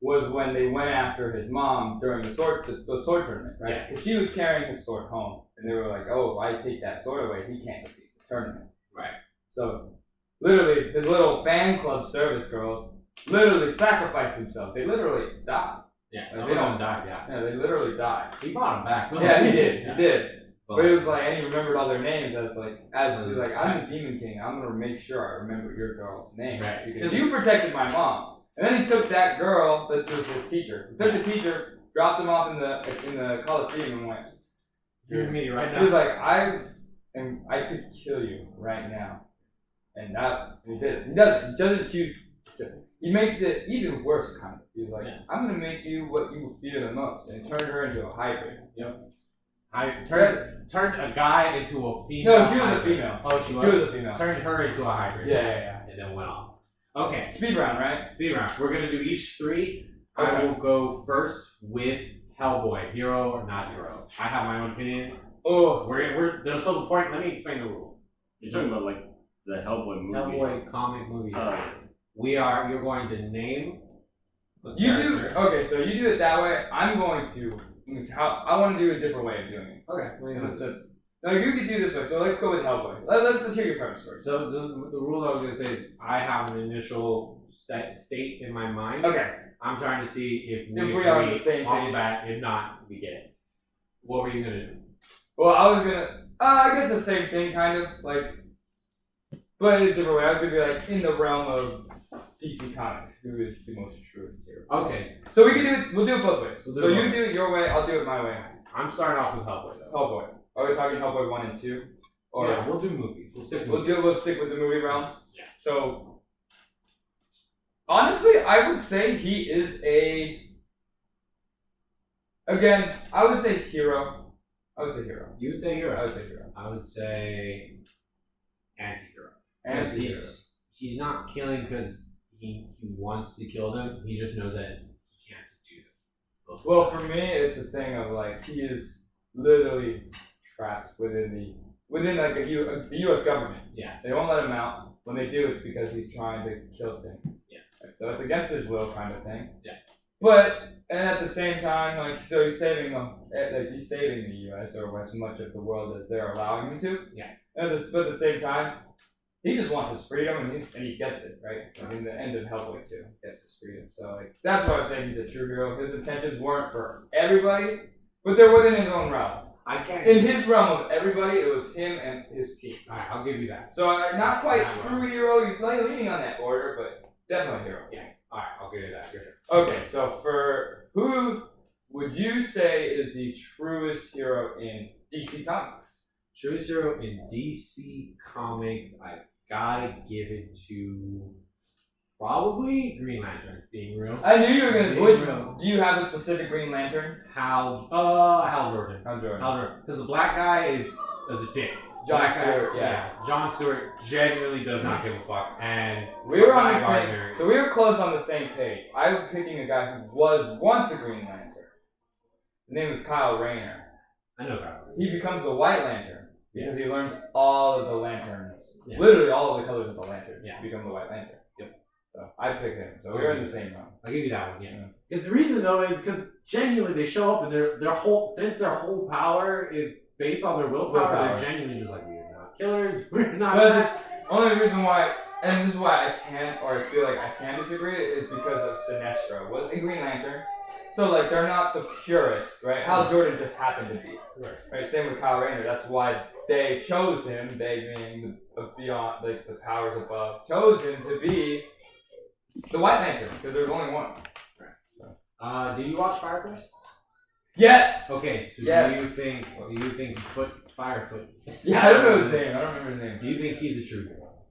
was when they went after his mom during the sword tournament, right? Yeah. Because she was carrying his sword home, and they were like, "Oh, if I take that sword away, he can't defeat the tournament." Right. So, literally, his little fan club service girls literally sacrificed themselves. They literally died. Yeah. Like, they don't die. Yeah. Yeah, they literally died. He brought him back. Yeah, he did. He did. But it was like, and he remembered all their names as I'm the Demon King. I'm gonna make sure I remember your girl's name, right? Because you protected my mom. And then he took that girl that was his teacher. He took the teacher, dropped him off in the Coliseum, and went. You're me right now. He was like, I could kill you right now, and he did it. He doesn't choose. He makes it even worse, kind of. He's like, I'm gonna make you what you fear the most, and turned her into a hybrid. Yep. I turned a guy into a female. No, she was a female. Oh, she was a female. Turned her into a hybrid. Yeah. And then went off. Okay. Speed round, right? Speed round. We're gonna do each three. Okay. I will go first with Hellboy, hero or not hero. I have my own opinion. Oh, We're so the point. Let me explain the rules. You're talking about like the Hellboy movie. Hellboy comic movie. You're going to name. Okay, so you do it that way. I'm going to. I want to do a different way of doing it. Okay. In a sense. No, you could do this way. So let's go with Hellboy. Let's hear your premise first. So the rule I was gonna say is I have an initial state in my mind. Okay. I'm trying to see if we are on the same page. That. If not, we get it. What were you gonna do? Well, I was gonna. I guess the same thing, kind of but in a different way. I was gonna be like in the realm of DC Comics, who is the most truest hero. Okay. So we can do it. We'll do it both ways. So you do it your way. I'll do it my way. I'm starting off with Hellboy though. Hellboy. Are we talking Hellboy 1 and 2? Or yeah, we'll do movies. We'll stick with the movie realms. Yeah. So honestly, I would say he is I would say hero. You would say hero. I would say hero. I would say anti-hero. Anti-hero. He's not killing because he wants to kill them. He just knows that he can't subdue them. Well, for me, it's a thing of he is literally trapped within the U.S. government. Yeah. They won't let him out. When they do, it's because he's trying to kill things. Yeah. So it's against his will, kind of thing. Yeah. And at the same time, so he's saving the U.S. or as much of the world as they're allowing him to. Yeah. But at the same time, he just wants his freedom, and he gets it, right? In the end of Hellboy 2, he gets his freedom. So that's why I'm saying he's a true hero. His intentions weren't for everybody, but they're within his own realm. In his realm of everybody, it was him and his team. Alright, I'll give you that. So not quite true hero. He's like leaning on that order, but definitely hero. Yeah. Alright, I'll give you that. Your turn. Okay, so for who would you say is the truest hero in DC Comics? Truest hero in DC Comics, I gotta give it to probably Green Lantern, being real. I knew you were gonna. Which one? Do you have a specific Green Lantern? Hal Jordan. Hal Jordan. Because the black guy is a dick. John Stewart, John Stewart genuinely does not give a fuck, and we were on the same. So we were close on the same page. I was picking a guy who was once a Green Lantern. His name was Kyle Rayner. I know Kyle. He becomes the White Lantern because he learns all of the lanterns, yeah. literally all of the colors of the lanterns. Yeah. To become the White Lantern. Yep. So I picked him. So we were in the same room. I'll give you that one. Yeah. Because the reason though is because genuinely they show up and their whole power is based on their willpower. They're genuinely just like, we're not killers. We're not. But the only reason why, and this is why I can't, or I feel like I can disagree, is because of Sinestro. Was a Green Lantern. So they're not the purest, right? Hal Jordan just happened to be. Right. Same with Kyle Rayner. That's why they chose him. They being beyond the powers above, chose him to be the White Lantern because there's only one. Right. So. Did you watch Fireplace? Yes. Okay. So yes. do you think Firefoot? Yeah, I don't know his name. I don't remember his name. Do you think he's a true hero?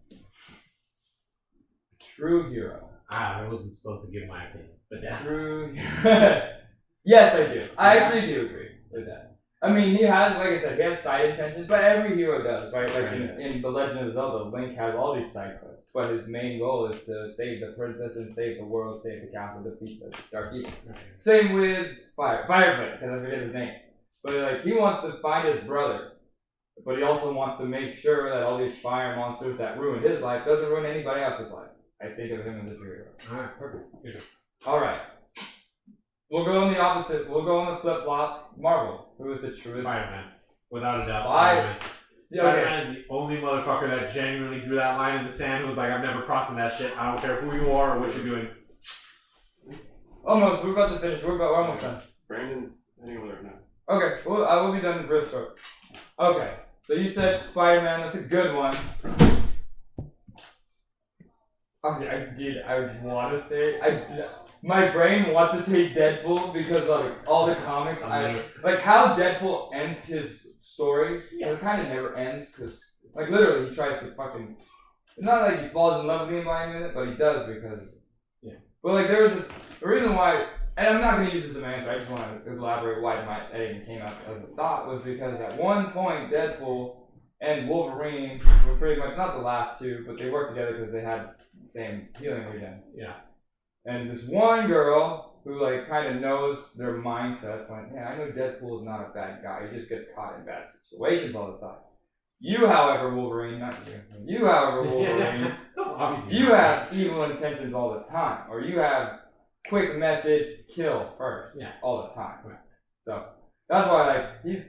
True hero. I wasn't supposed to give my opinion, but yeah. True. Yes, I do. I actually do agree with that. I mean, he has, like I said, he has side intentions, but every hero does, right? Like in The Legend of Zelda, Link has all these side quests, but his main goal is to save the princess and save the world, save the council, defeat the Dark Evil. Same with Firefoot, because I forget his name. But he wants to find his brother, but he also wants to make sure that all these fire monsters that ruined his life doesn't ruin anybody else's life. I think of him as a true hero. Alright, perfect. Alright. We'll go on the opposite. We'll go on the flip flop. Marvel. Who is the truest? Spider-Man. Without a doubt. Spider-Man is the only motherfucker that genuinely drew that line in the sand and was like, I'm never crossing that shit. I don't care who you are or what you're doing. Almost. We're about to finish. We're almost done. Brandon's anywhere right now. Okay. Well, I will be done real short. Okay, so you said Spider-Man. That's a good one. Okay, I want to say my brain wants to say Deadpool because like all the comics, like how Deadpool ends his story. It kind of never ends because like literally he tries to fucking. It's not like he falls in love with the environment, but he does because. Yeah. But like there was the reason why, and I'm not gonna use this as an answer. I just want to elaborate why my editing came out as a thought was because at one point Deadpool and Wolverine were pretty much not the last two, but they worked together because they had the same healing regen. Yeah. And this one girl who like kind of knows their mindsets went, yeah, I know Deadpool is not a bad guy. He just gets caught in bad situations all the time. You, however, Wolverine, not you. You, however, Wolverine, you have evil intentions all the time, or you have quick method kill first, all the time. Right. So that's why like he's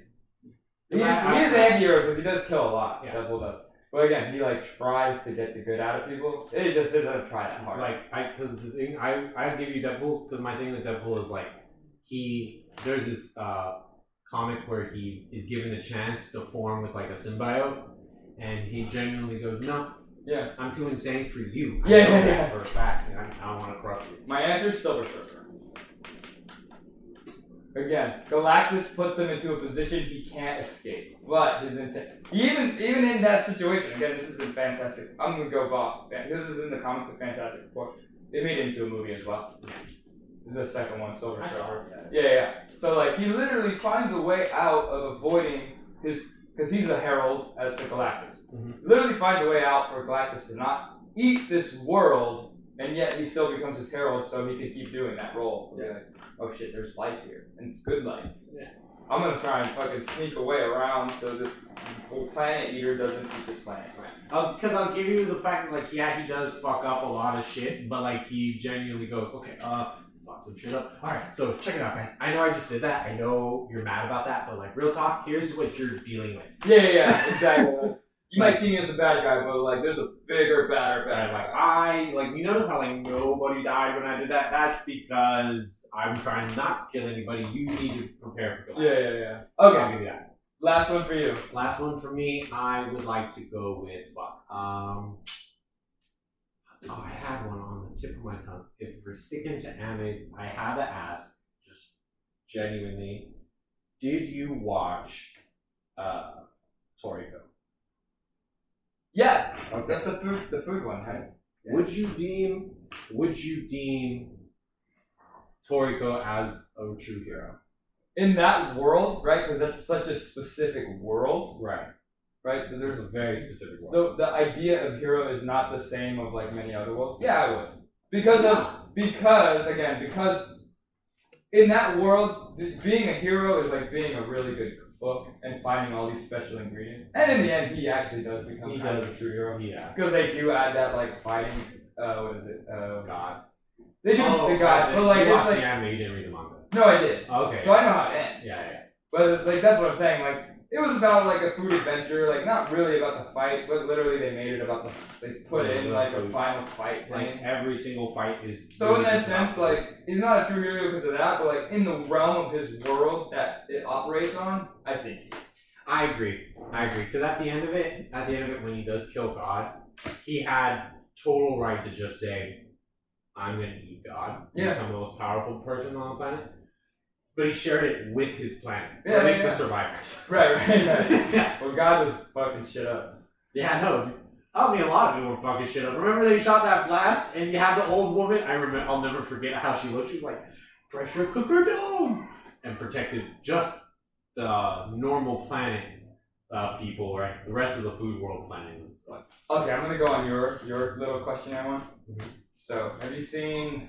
an anti-hero because he does kill a lot. Yeah. Deadpool does. But again, he like tries to get the good out of people. It just doesn't try that hard. Like, because the thing I give you Deadpool because my thing with Deadpool is like there's this comic where he is given the chance to form with like a symbiote, and he genuinely goes, no. Yeah. I'm too insane for you. I know that for a fact, and I don't want to corrupt you. My answer is still Berserker. Again, Galactus puts him into a position he can't escape. But his intent, even in that situation, again, this is a fantastic. I'm gonna go Bob. This is in the comics of Fantastic Four. They made it into a movie as well. The second one, Silver Surfer. Yeah. So like, he literally finds a way out of avoiding because he's a herald to Galactus. Mm-hmm. Literally finds a way out for Galactus to not eat this world, and yet he still becomes his herald, so he can keep doing that role. Yeah. Like, oh shit, there's life here, and it's good life. Yeah. I'm gonna try and fucking sneak away around so this planet eater doesn't eat this planet. Right. Because I'll give you the fact that like he does fuck up a lot of shit, but like he genuinely goes, okay, fuck some shit up. All right, so check it out, guys. I know I just did that. I know you're mad about that, but like real talk, here's what you're dealing with. Yeah, exactly. You might see me as the bad guy, but like there's a bigger, badder guy. Like you notice how like nobody died when I did that? That's because I'm trying not to kill anybody. You need to prepare for Galactus. Yeah. Okay. I'll give you that. Last one for you. Last one for me. I would like to go with I had one on the tip of my tongue. If we're sticking to animes, I had to ask, just genuinely, did you watch Toriko? Yes. Okay. That's the food one, right? Yeah. Would you deem Toriko as a true hero? In that world, right? Because that's such a specific world. Right. There's a very specific world. The idea of hero is not the same of like many other worlds. Yeah, I would. Because in that world, being a hero is like being a really good cook and finding all these special ingredients. And in the end, he actually does become kind of a true hero. Yeah. Because they do add that like fighting. What is it? God. They do the god, but like it's like the anime. You didn't read the manga. No, I did. Okay. So I know how it ends. Yeah. But like that's what I'm saying. Like it was about like a food adventure. Like not really about the fight, but literally they made it about they put in like a final fight thing. Like every single fight is. So in that sense, like he's not a true hero because of that, but like in the realm of his world that it operates on, I think he is. I agree. Because at the end of it, when he does kill God, he had total right to just say, I'm going to eat God. Become the most powerful person on the planet. But he shared it with his planet. Or at least the survivors. Right. Yeah. Well, God was fucking shit up. Yeah, no. I mean, a lot of people were fucking shit up. Remember they shot that blast and you have the old woman? I'll never forget how she looked. She was like, pressure cooker dome! And protected just the normal planet people, right? The rest of the food world planet was like. Okay, I'm going to go on your little questionnaire one. Mm-hmm. So, have you seen...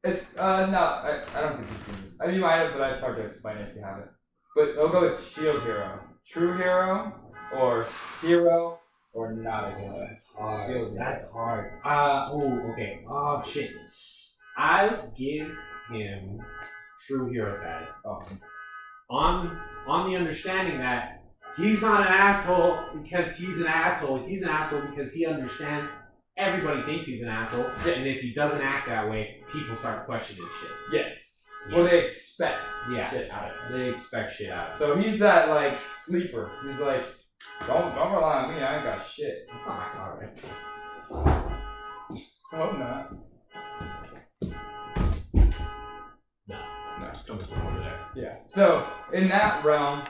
It's, no, I don't think you've seen this. You might have, but it's hard to explain it if you haven't. But I'll go with Shield Hero. True hero, or hero, or not a hero. That's hard. Shield That's hard. Okay. Oh, shit. I'll give him true hero status. Oh. On the understanding that he's not an asshole because he's an asshole. He's an asshole because he understands everybody thinks he's an asshole. Yes. And if he doesn't act that way, people start questioning shit. Yes. Well, they expect shit out of it. They expect shit out of it. So he's that like sleeper. He's like, don't rely on me. I ain't got shit. That's not my car, right? I hope not. No, it's coming from over there. Yeah. So in that realm,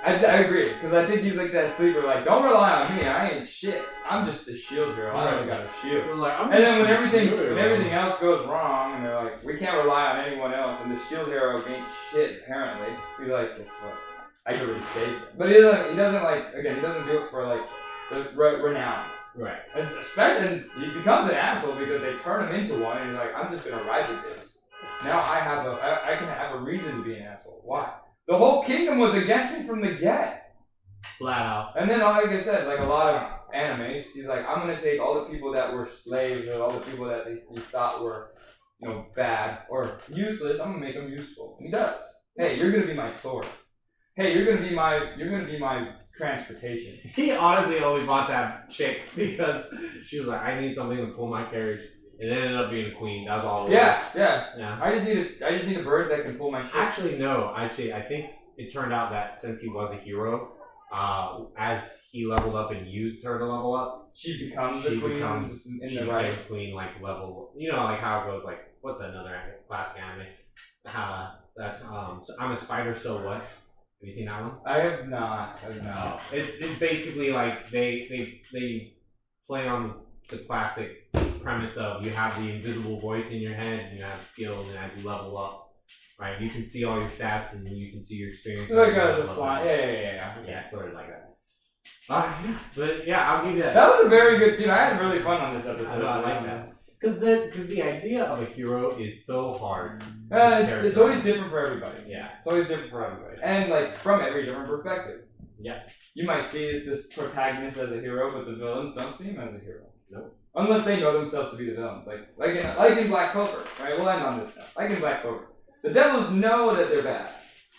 I agree because I think he's like that sleeper. Like, don't rely on me. I ain't shit. I'm just the shield hero. I only got a shield. Like, and then when everything else goes wrong, and they're like, we can't rely on anyone else, and the shield hero ain't shit. Apparently, he's like, guess what? I could really save him. But he doesn't like. Again, he doesn't do it for like the renown. Right. Especially, and he becomes an asshole because they turn him into one, and he's like, I'm just gonna ride with this. Now I can have a reason to be an asshole. Why? The whole kingdom was against me from the get. Flat out. And then, like I said, like a lot of animes, he's like, I'm gonna take all the people that were slaves or all the people that he thought were, bad or useless. I'm gonna make them useful. And he does. Hey, you're gonna be my sword. Hey, you're gonna be my transportation. He honestly only bought that chick because she was like, I need something to pull my carriage. It ended up being a queen. That was all. Yeah. I just need a bird that can pull my shit. Actually, no. I think it turned out that since he was a hero, as he leveled up and used her to level up, she becomes the queen, like level. You know, like how it goes. Like, what's another classic anime? That's I'm a spider. So what? Have you seen that one? I have not. It's basically like they play on the classic premise of you have the invisible voice in your head and you have skills, and as you level up, right, you can see all your stats and you can see your experience. So like a slide. Yeah. Yeah, sort of like that. Yeah. But yeah, I'll give you that. That was a very good. Dude, I had really fun on this episode. I like that. Because the idea of a hero is so hard. It's always different for everybody. Yeah. It's always different for everybody. And like from every different perspective. Yeah. You might see this protagonist as a hero, but the villains don't see him as a hero. Nope. Unless they know themselves to be the villains. Like in Black Clover, right? We'll end on this now. Like in Black Clover. The devils know that they're bad.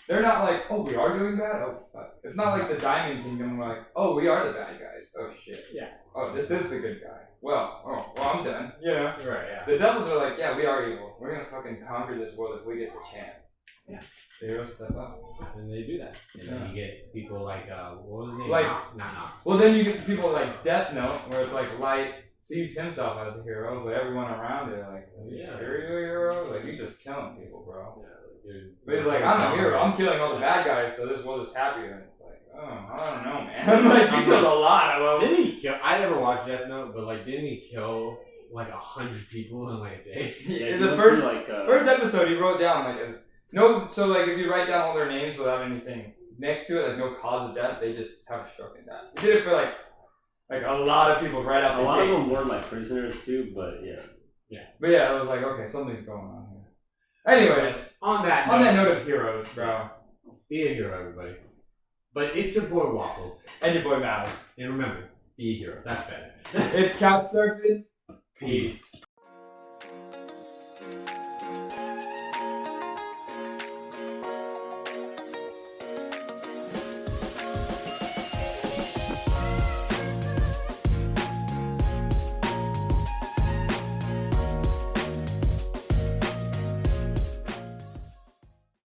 They're not like, oh, we are doing bad? Oh, fuck. It's not like the Diamond Kingdom where like, oh, we are the bad guys. Oh, shit. Yeah. Oh, this is the good guy. Well, I'm done. Yeah. Right, yeah. The devils are like, yeah, we are evil. We're gonna fucking conquer this world if we get the chance. Yeah. The heroes step up. And they do that. And then you get people like, what was his name? Like, Not. Well, then you get people like Death Note, where it's like Light sees himself as a hero, but everyone around it like, are you sure you're a hero? Like, you just killing people, bro. Yeah, but he's like, I'm a hero. I'm killing all the bad guys, so this world is happier. And it's like, oh, I don't know, man. I'm like, you killed a lot of them. Didn't he kill? I never watched Death Note, but like, didn't he kill like 100 people in like a day? Yeah, the first episode, he wrote down like so like if you write down all their names without anything next to it, like no cause of death, they just have a stroke and die. He did it for like a lot of people right out the gate. A lot of them were like prisoners too, but yeah. But yeah, I was like, okay, something's going on here. Anyways, on that note of heroes, bro. Be a hero, everybody. But it's your boy Waffles. And your boy Mal. And remember, be a hero. That's better. It's Couch Surfing. Peace.